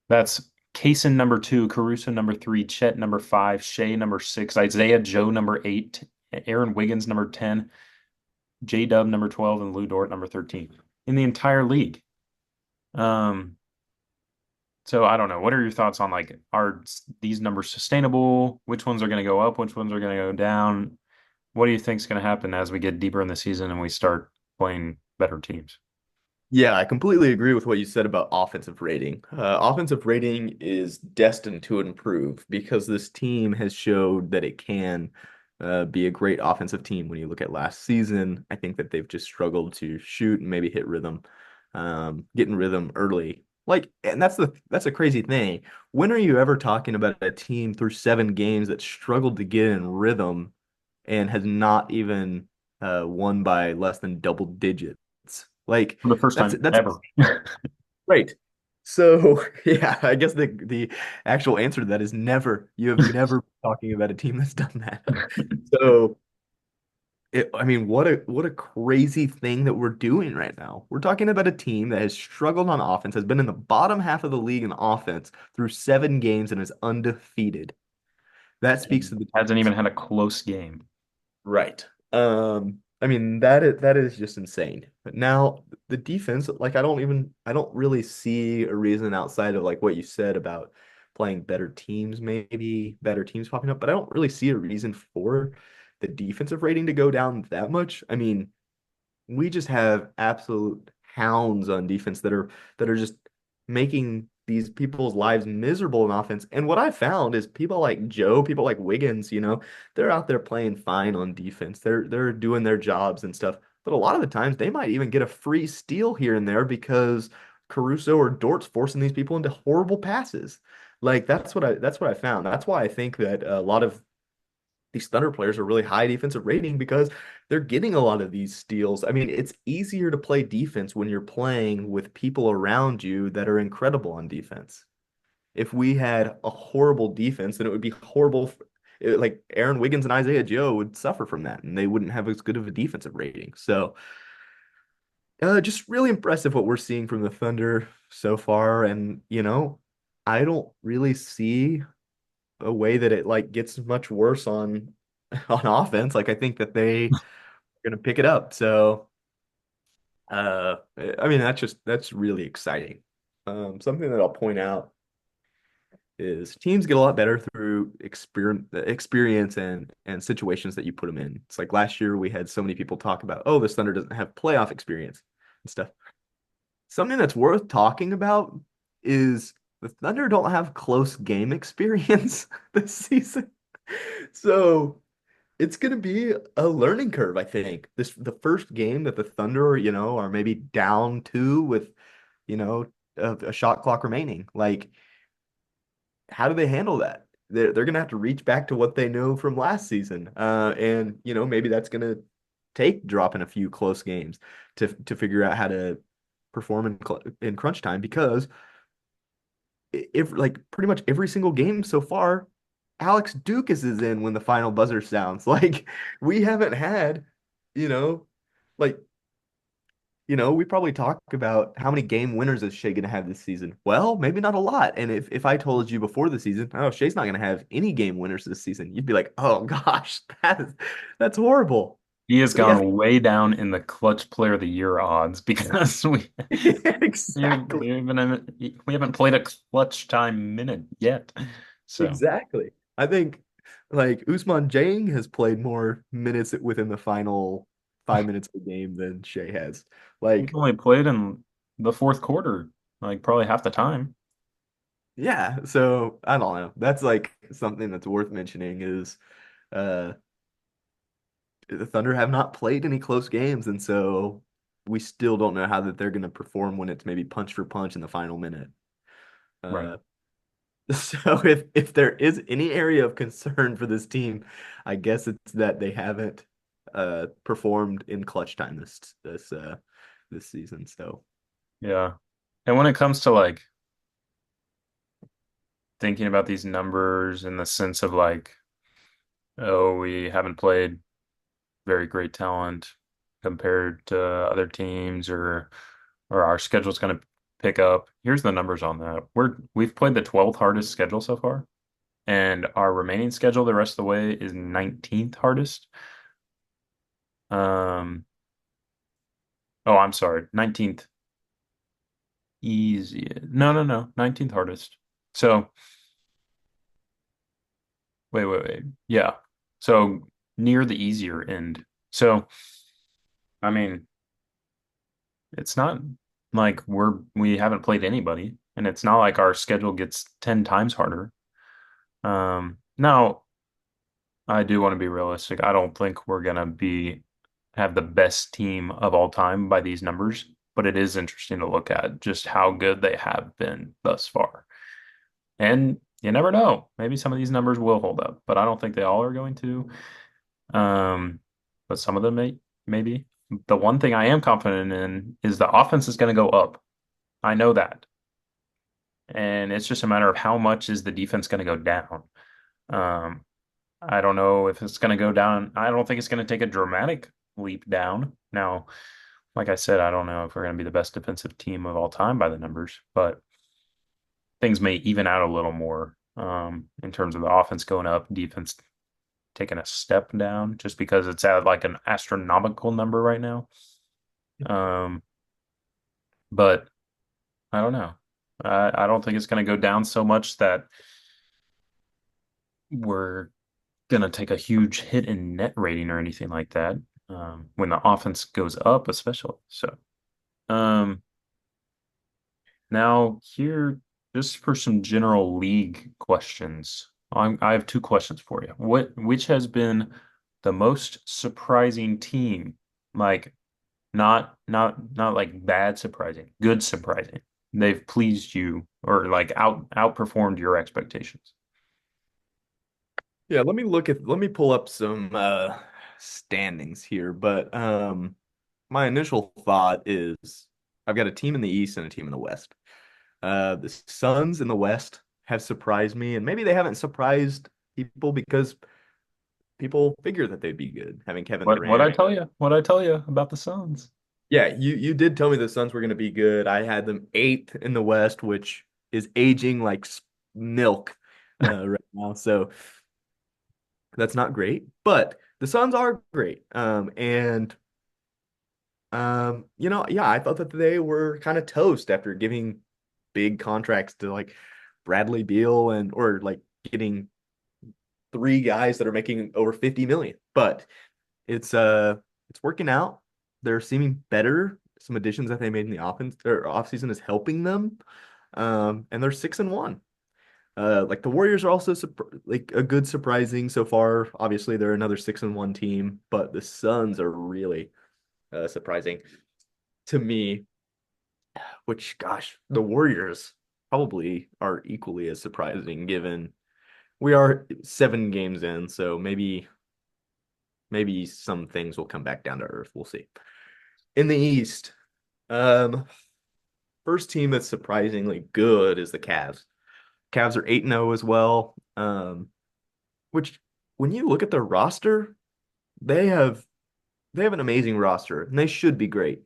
that's Kaysen number 2, Caruso number 3, Chet number 5, Shea number 6, Isaiah Joe number 8, Aaron Wiggins number 10, J Dub number 12, and Lou Dort number 13 in the entire league. Um, so I don't know. What are your thoughts on like are these numbers sustainable? Which ones are going to go up? Which ones are going to go down? What do you think is going to happen as we get deeper in the season and we start playing better teams? Yeah, I completely agree with what you said about offensive rating. Offensive rating is destined to improve because this team has showed that it can be a great offensive team. When you look at last season, I think that they've just struggled to shoot and maybe hit rhythm, get in rhythm early. Like, and that's a crazy thing. When are you ever talking about a team through 7 games that struggled to get in rhythm and has not even won by less than double digits? Like For the first time that's ever. great. So yeah, I guess the actual answer to that is never. You have never been talking about a team that's done that. So I mean, what a crazy thing that we're doing right now. We're talking about a team that has struggled on offense, has been in the bottom half of the league in offense through 7 games and is undefeated. That speaks to the Hasn't difference. even had a close game. Right. I mean that is just insane. But now the defense, like I don't really see a reason outside of like what you said about playing better teams, maybe better teams popping up, but I don't really see a reason for the defensive rating to go down that much. I mean, we just have absolute hounds on defense that are just making these people's lives miserable in offense. And what I found is people like Joe, people like Wiggins, they're out there playing fine on defense. They're doing their jobs and stuff. But a lot of the times they might even get a free steal here and there because Caruso or Dort's forcing these people into horrible passes. Like that's what I found. That's why I think that a lot of these Thunder players are really high defensive rating because they're getting a lot of these steals. I mean, it's easier to play defense when you're playing with people around you that are incredible on defense. If we had a horrible defense, then it would be horrible. Like Aaron Wiggins and Isaiah Joe would suffer from that, and they wouldn't have as good of a defensive rating. So, just really impressive what we're seeing from the Thunder so far. And, I don't really see a way that it like gets much worse on on offense. Like I think that they are going to pick it up. So I mean that's really exciting. Something that I'll point out is teams get a lot better through experience and situations that you put them in. It's like last year we had so many people talk about, oh, this Thunder doesn't have playoff experience and stuff. Something that's worth talking about is the Thunder don't have close game experience this season. So it's going to be a learning curve, I think. The first game that the Thunder, are maybe down two with, a shot clock remaining. Like, how do they handle that? They're going to have to reach back to what they know from last season. And, maybe that's going to take dropping a few close games to figure out how to perform in crunch time because if like pretty much every single game so far, Alex Dukas is in when the final buzzer sounds. Like we haven't had, you know, like we probably talk about how many game winners is Shea gonna have this season. Well, maybe not a lot. And if I told you before the season, oh, Shea's not gonna have any game winners this season, you'd be like, oh gosh, that's horrible. He has But he has gone way down in the clutch player of the year odds because exactly. we haven't played a clutch time minute yet. So Exactly. I think like Usman Jang has played more minutes within the final 5 minutes of the game than Shea has. we've Like, only played in the fourth quarter, like probably half the time. yeah, so I don't know. That's like something that's worth mentioning is uh the Thunder have not played any close games, and so we still don't know how that they're gonna perform when it's maybe punch for punch in the final minute. Right. Uh So if there is any area of concern for this team, I guess it's that they haven't performed in clutch time this season. So Yeah. And when it comes to like thinking about these numbers in the sense of like, oh, we haven't played very great talent compared to other teams or our schedule's going to pick up. Here's the numbers on that. We've played the 12th hardest schedule so far, and our remaining schedule the rest of the way is 19th hardest. Um, oh, I'm sorry, 19th easy. No, no, no, 19th hardest. So, wait. Yeah. So near the easier end. So, I mean, it's not like we haven't played anybody, and it's not like our schedule gets 10 times harder. Now I do want to be realistic. I don't think we're gonna be have the best team of all time by these numbers, but it is interesting to look at just how good they have been thus far. And you never know. Maybe some of these numbers will hold up, but I don't think they all are going to. Um, but some of them maybe. The one thing I am confident in is the offense is going to go up. I know that. And it's just a matter of how much is the defense going to go down. Um, I don't know if it's going to go down. I don't think it's going to take a dramatic leap down. Now, like I said, I don't know if we're going to be the best defensive team of all time by the numbers, but things may even out a little more in terms of the offense going up, defense taking a step down just because it's at like an astronomical number right now. Um, but I don't know. I don't think it's going to go down so much that we're going to take a huge hit in net rating or anything like that when the offense goes up, especially. So um, now here, just for some general league questions, I have two questions for you. Which has been the most surprising team? Like not like bad surprising, good surprising. They've pleased you or like outperformed your expectations. yeah, let me pull up some standings here. But my initial thought is I've got a team in the East and a team in the West. The Suns in the West have surprised me, and maybe they haven't surprised people because people figure that they'd be good, having Kevin What I Durant. tell you? What I tell you about the Suns? Yeah, you did tell me the Suns were going to be good. I had them eighth in the West, which is aging like milk right now. So that's not great, but the Suns are great. And yeah, I thought that they were kind of toast after giving big contracts to like Bradley Beal and or like getting three guys that are making over 50 million. But it's it's working out. They're seeming better. Some additions that they made in the offense or offseason is helping them. And they're 6-1. Like the Warriors are also like a good surprising so far. Obviously, they're another 6-1 team, but the Suns are really surprising to me. Which, gosh, the Warriors probably are equally as surprising given we are 7 games in, so maybe some things will come back down to earth. We'll see. In the East, um, first team that's surprisingly good is the Cavs. Cavs are 8-0 as well. Which when you look at their roster, they have they have an amazing roster and they should be great.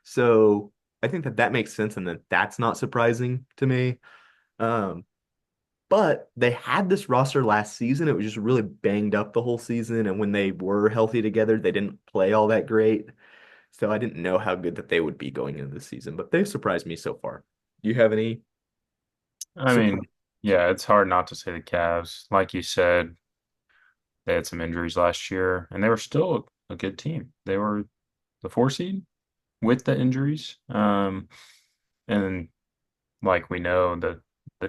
So I think that that makes sense and that that's not surprising to me. Um, but they had this roster last season. It was just really banged up the whole season, and when they were healthy together, they didn't play all that great. So I didn't know how good that they would be going into this season, but they've surprised me so far. Do you have any I surprise? mean, yeah, it's hard not to say the Cavs. Like you said, they had some injuries last year, and they were still a good team. They were the 4 seed with the injuries. And like we know, the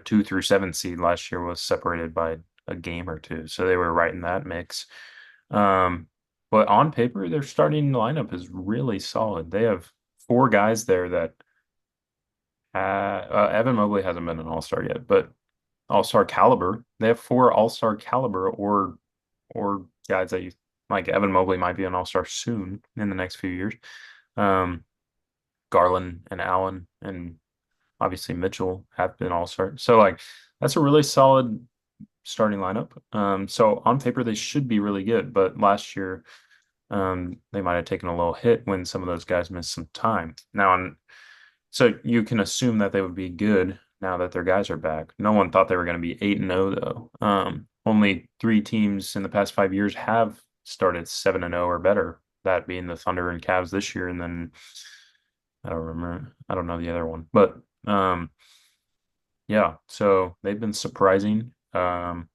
2 through 7 seed last year was separated by a game or two, so they were right in that mix. Um, but on paper, their starting lineup is really solid. They have 4 guys there that Evan Mobley hasn't been an all-star yet, but all-star caliber. They have 4 all-star caliber or guys that you like. Evan Mobley might be an all-star soon in the next few years. Um, Garland and Allen and obviously Mitchell have been all-star. So like that's a really solid starting lineup. So on paper they should be really good, but last year they might have taken a little hit when some of those guys missed some time. So you can assume that they would be good now that their guys are back. No one thought they were going to be 8-0 though. Only 3 teams in the past 5 years have started 7-0 or better. That being the Thunder and Cavs this year, and then I don't remember. I don't know the other one, but um, yeah. So they've been surprising. And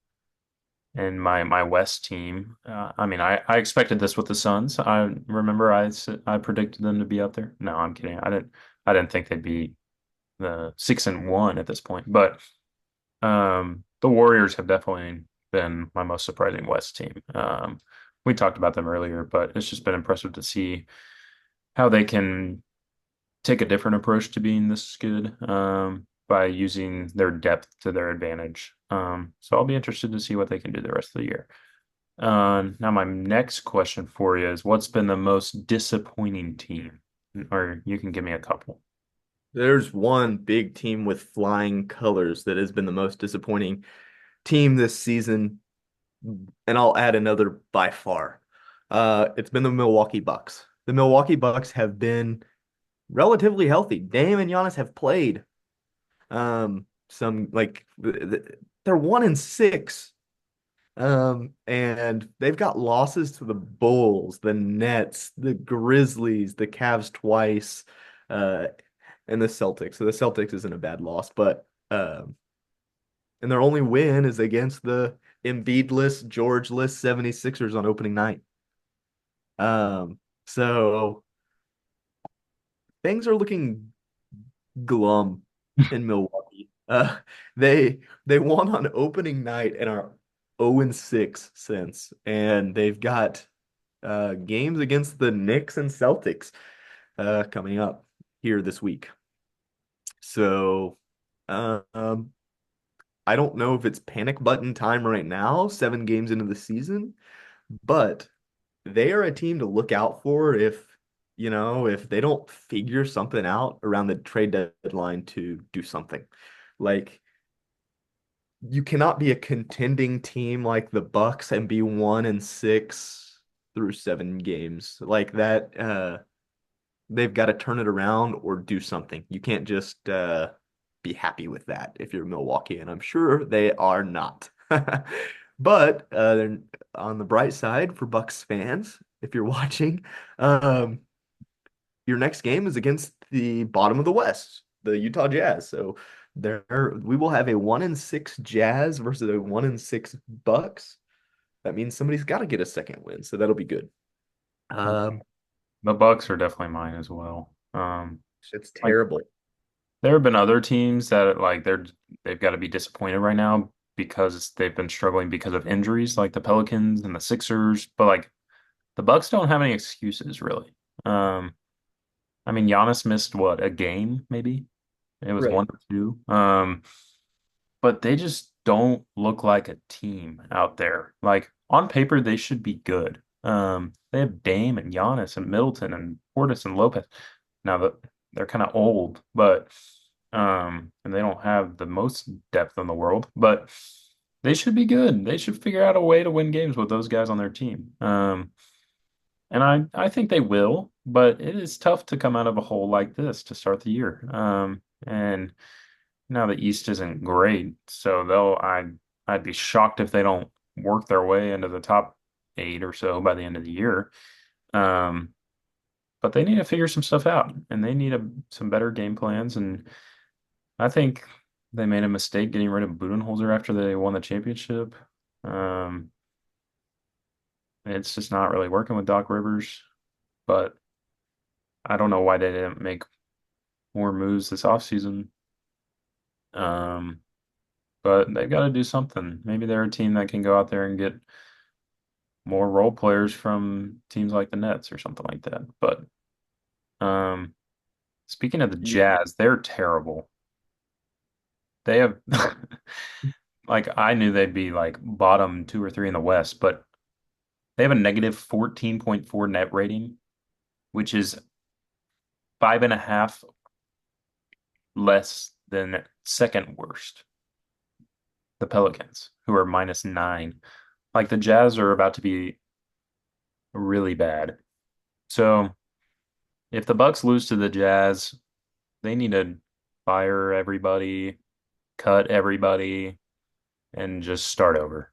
my West team, I mean, I expected this with the Suns. I remember I predicted them to be up there. No, I'm kidding. I didn't think they'd be the 6-1 at this point. But the Warriors have definitely been my most surprising West team. We talked about them earlier, but it's just been impressive to see how they can take a different approach to being this good by using their depth to their advantage. So I'll be interested to see what they can do the rest of the year. Now, my next question for you is what's been the most disappointing team? Or you can give me a couple. There's one big team with flying colors that has been the most disappointing team this season, and I'll add another by far. It's been the Milwaukee Bucks. The Milwaukee Bucks have been relatively healthy. Dame and Giannis have played. Some like they're 1-6. And they've got losses to the Bulls, the Nets, the Grizzlies, the Cavs twice, uh, and the Celtics. So the Celtics isn't a bad loss, but and their only win is against the Embiid-less, George-less 76ers on opening night. So things are looking glum in Milwaukee. They won on opening night and are 0-6 since, and they've got games against the Knicks and Celtics coming up here this week. So um, I don't know if it's panic button time right now, 7 games into the season, but they are a team to look out for if they don't figure something out around the trade deadline to do something. Like you cannot be a contending team like the Bucks and be 1-6 through 7 games. Like that, they've got to turn it around or do something. You can't just be happy with that if you're Milwaukee, and I'm sure they are not. But on the bright side for Bucks fans, if you're watching, um, your next game is against the bottom of the West, the Utah Jazz. So We will have a 1-6 Jazz versus a 1-6 Bucks. That means somebody's got to get a second win, so that'll be good. Um, The Bucks are definitely mine as well. it's Like terrible. there have been other teams that like they've got to be disappointed right now because they've been struggling because of injuries, like the Pelicans and the Sixers. But like the Bucks don't have any excuses really. Um, I mean, Giannis missed what, a game maybe? It was Right. 1 or 2. But they just don't look like a team out there. Like on paper, they should be good. They have Dame and Giannis and Middleton and Portis and Lopez. Now that they're kind of old, but and they don't have the most depth in the world, but they should be good. They should figure out a way to win games with those guys on their team. And I think they will, but it is tough to come out of a hole like this to start the year. And now the East isn't great, so I'd be shocked if they don't work their way into the top 8 or so by the end of the year. Um, but they need to figure some stuff out, and they need some better game plans. And I think they made a mistake getting rid of Budenholzer after they won the championship. Um, it's just not really working with Doc Rivers, but I don't know why they didn't make more moves this offseason. Um, but they've got to do something. Maybe they're a team that can go out there and get more role players from teams like the Nets or something like that. But um, speaking of the Ye- Jazz, they're terrible. They have like I knew they'd be like bottom 2 or 3 in the West, but they have a negative 14.4 net rating, which is 5.5 less than second worst, the Pelicans, who are -9. Like the Jazz are about to be really bad. So if the Bucks lose to the Jazz, they need to fire everybody, cut everybody, and just start over.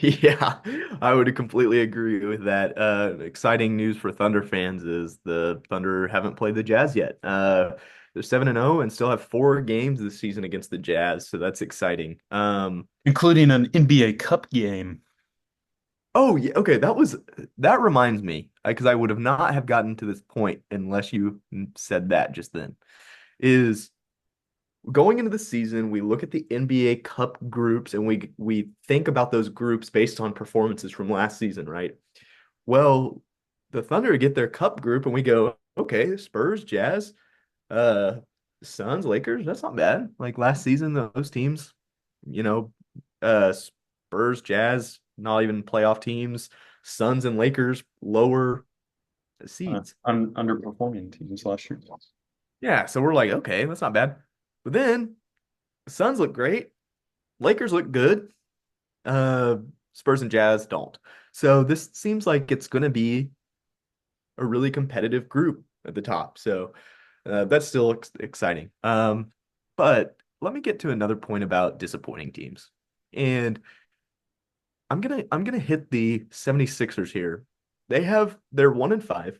Yeah, I would completely agree with that. Exciting news for Thunder fans is the Thunder haven't played the Jazz yet. They're 7-0 and still have 4 games this season against the Jazz, so that's exciting. Including an NBA Cup game. Oh yeah, okay, that reminds me because I would have not have gotten to this point unless you said that just then. Is going into the season, we look at the NBA Cup groups and we think about those groups based on performances from last season, right? Well, the Thunder get their Cup group and we go, okay, Spurs, Jazz, uh, Suns, Lakers, that's not bad. Like last season, those teams, you know, Spurs, Jazz, not even playoff teams, Suns and Lakers, lower seeds. Underperforming teams last year. Yeah, so we're like, okay, that's not bad. But then Suns look great, Lakers look good, uh, Spurs and Jazz don't. So this seems like it's going to be a really competitive group at the top. So that's still exciting. But let me get to another point about disappointing teams. And I'm gonna hit the 76ers here. They're 1-5,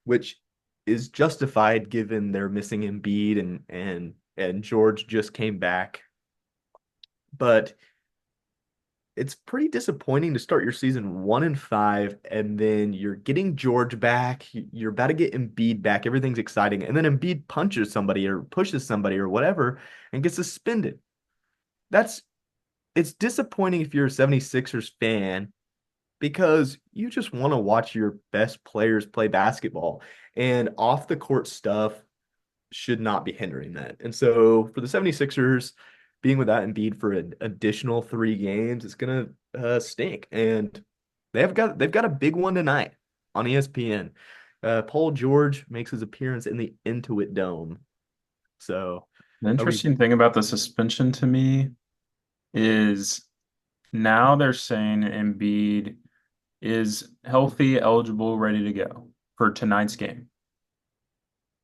which is justified given they're missing Embiid and George just came back. But it's pretty disappointing to start your season 1-5, and then you're getting George back. You're about to get Embiid back. Everything's exciting, and then Embiid punches somebody or pushes somebody or whatever and gets suspended. That's it's disappointing if you're a 76ers fan because you just want to watch your best players play basketball, and off the court stuff should not be hindering that. And so for the 76ers, being without Embiid for an additional 3 games, it's gonna stink. And they've got a big one tonight on ESPN. Paul George makes his appearance in the Intuit Dome. So The that'll be interesting thing about the suspension to me is now they're saying Embiid is healthy, eligible, ready to go for tonight's game.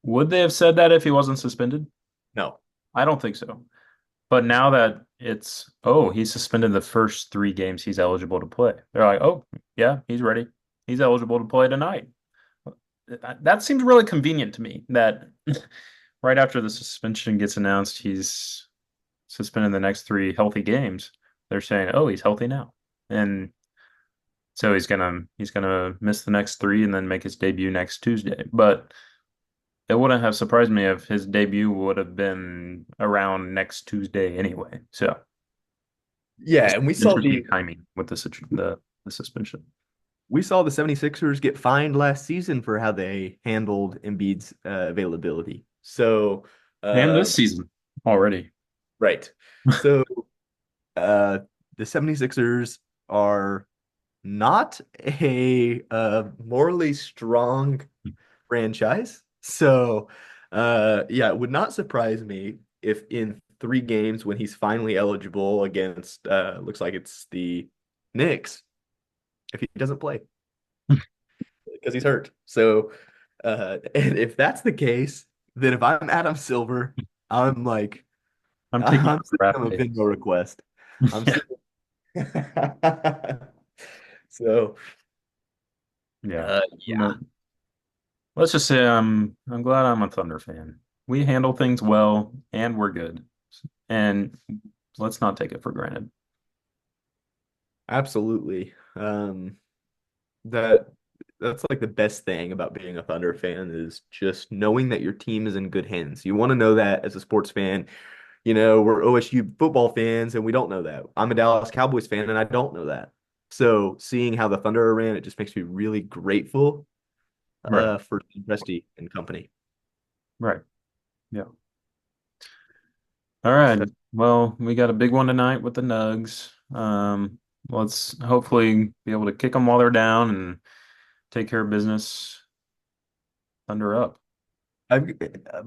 Would they have said that if he wasn't suspended? no. I don't think so. But now that it's, oh, he's suspended the first 3 games he's eligible to play. They're like, oh, yeah, he's ready. He's eligible to play tonight. That seems really convenient to me that right after the suspension gets announced, he's suspended the next three healthy games. They're saying, "Oh, he's healthy now," and so he's gonna miss the next three and then make his debut next Tuesday. But it wouldn't have surprised me if his debut would have been around next Tuesday anyway. So Yeah, just and interesting timing with the suspension. we saw the 76ers get fined last season for how they handled Embiid's availability. So, And this uh, season already. right. So, uh, the 76ers are not a morally strong franchise. So, yeah, it would not surprise me if in 3 games when he's finally eligible against looks like it's the Knicks, if he doesn't play because he's hurt. So, and if that's the case, then if I'm Adam Silver, I'm like, I'm taking I'm a sending draft him a pick. Venmo request. I'm Yeah. sending. So, Yeah. yeah, But let's just say I'm glad I'm a Thunder fan. We handle things well and we're good. And let's not take it for granted. absolutely. That that's like the best thing about being a Thunder fan is just knowing that your team is in good hands. You want to know that as a sports fan. You know, we're OSU football fans and we don't know that. I'm a Dallas Cowboys fan and I don't know that. So seeing how the Thunder are ran, it just makes me really grateful Right. for Team Presti and company. Right. Yeah. All right. So Well, we got a big one tonight with the Nugs. Let's hopefully be able to kick them while they're down and take care of business. Thunder up. I've,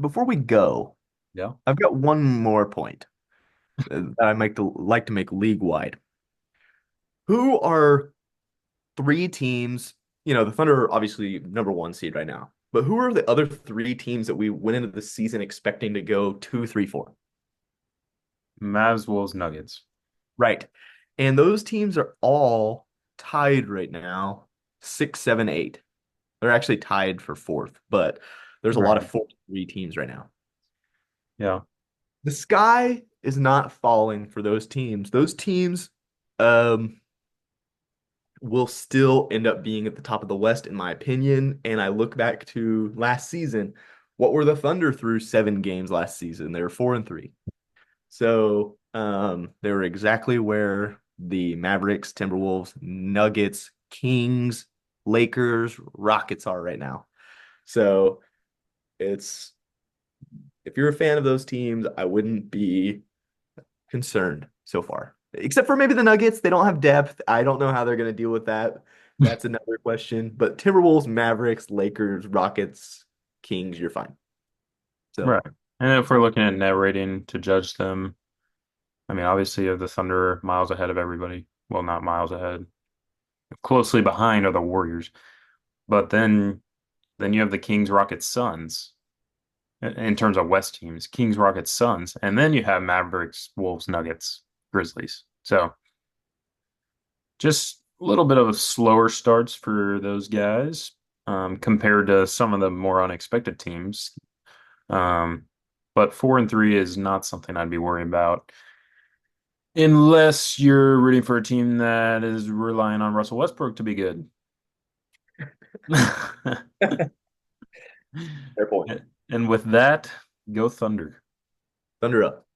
before we go, Yeah. I've got one more point that I like to make league wide. Who are 3 teams? You know, the Thunder are obviously number 1 seed right now, but who are the other 3 teams that we went into the season expecting to go 2, 3, 4? Mavs, Wolves, Nuggets. Right. And those teams are all tied right now, 6, 7, 8. They're actually tied for fourth, but there's a lot of Right. 4-3 teams right now. Yeah. The sky is not falling for those teams. Those teams um, will still end up being at the top of the West, in my opinion. And I look back to last season. What were the Thunder through 7 games last season? They were 4-3. So they were exactly where the Mavericks, Timberwolves, Nuggets, Kings, Lakers, Rockets are right now. So it's if you're a fan of those teams, I wouldn't be concerned so far. Except for maybe the Nuggets, they don't have depth. I don't know how they're going to deal with that. That's another question. But Timberwolves, Mavericks, Lakers, Rockets, Kings, you're fine. So Right. And if we're looking at net rating to judge them, I mean, obviously, the Thunder are miles ahead of everybody. Well, not miles ahead. Closely behind are the Warriors. But then you have the Kings, Rockets, Suns in terms of West teams. Kings, Rockets, Suns, and then you have Mavericks, Wolves, Nuggets, Grizzlies. So just a little bit of slower starts for those guys compared to some of the more unexpected teams. Um, but 4-3 is not something I'd be worried about unless you're rooting for a team that is relying on Russell Westbrook to be good. fair point. And with that, go Thunder. Thunder up.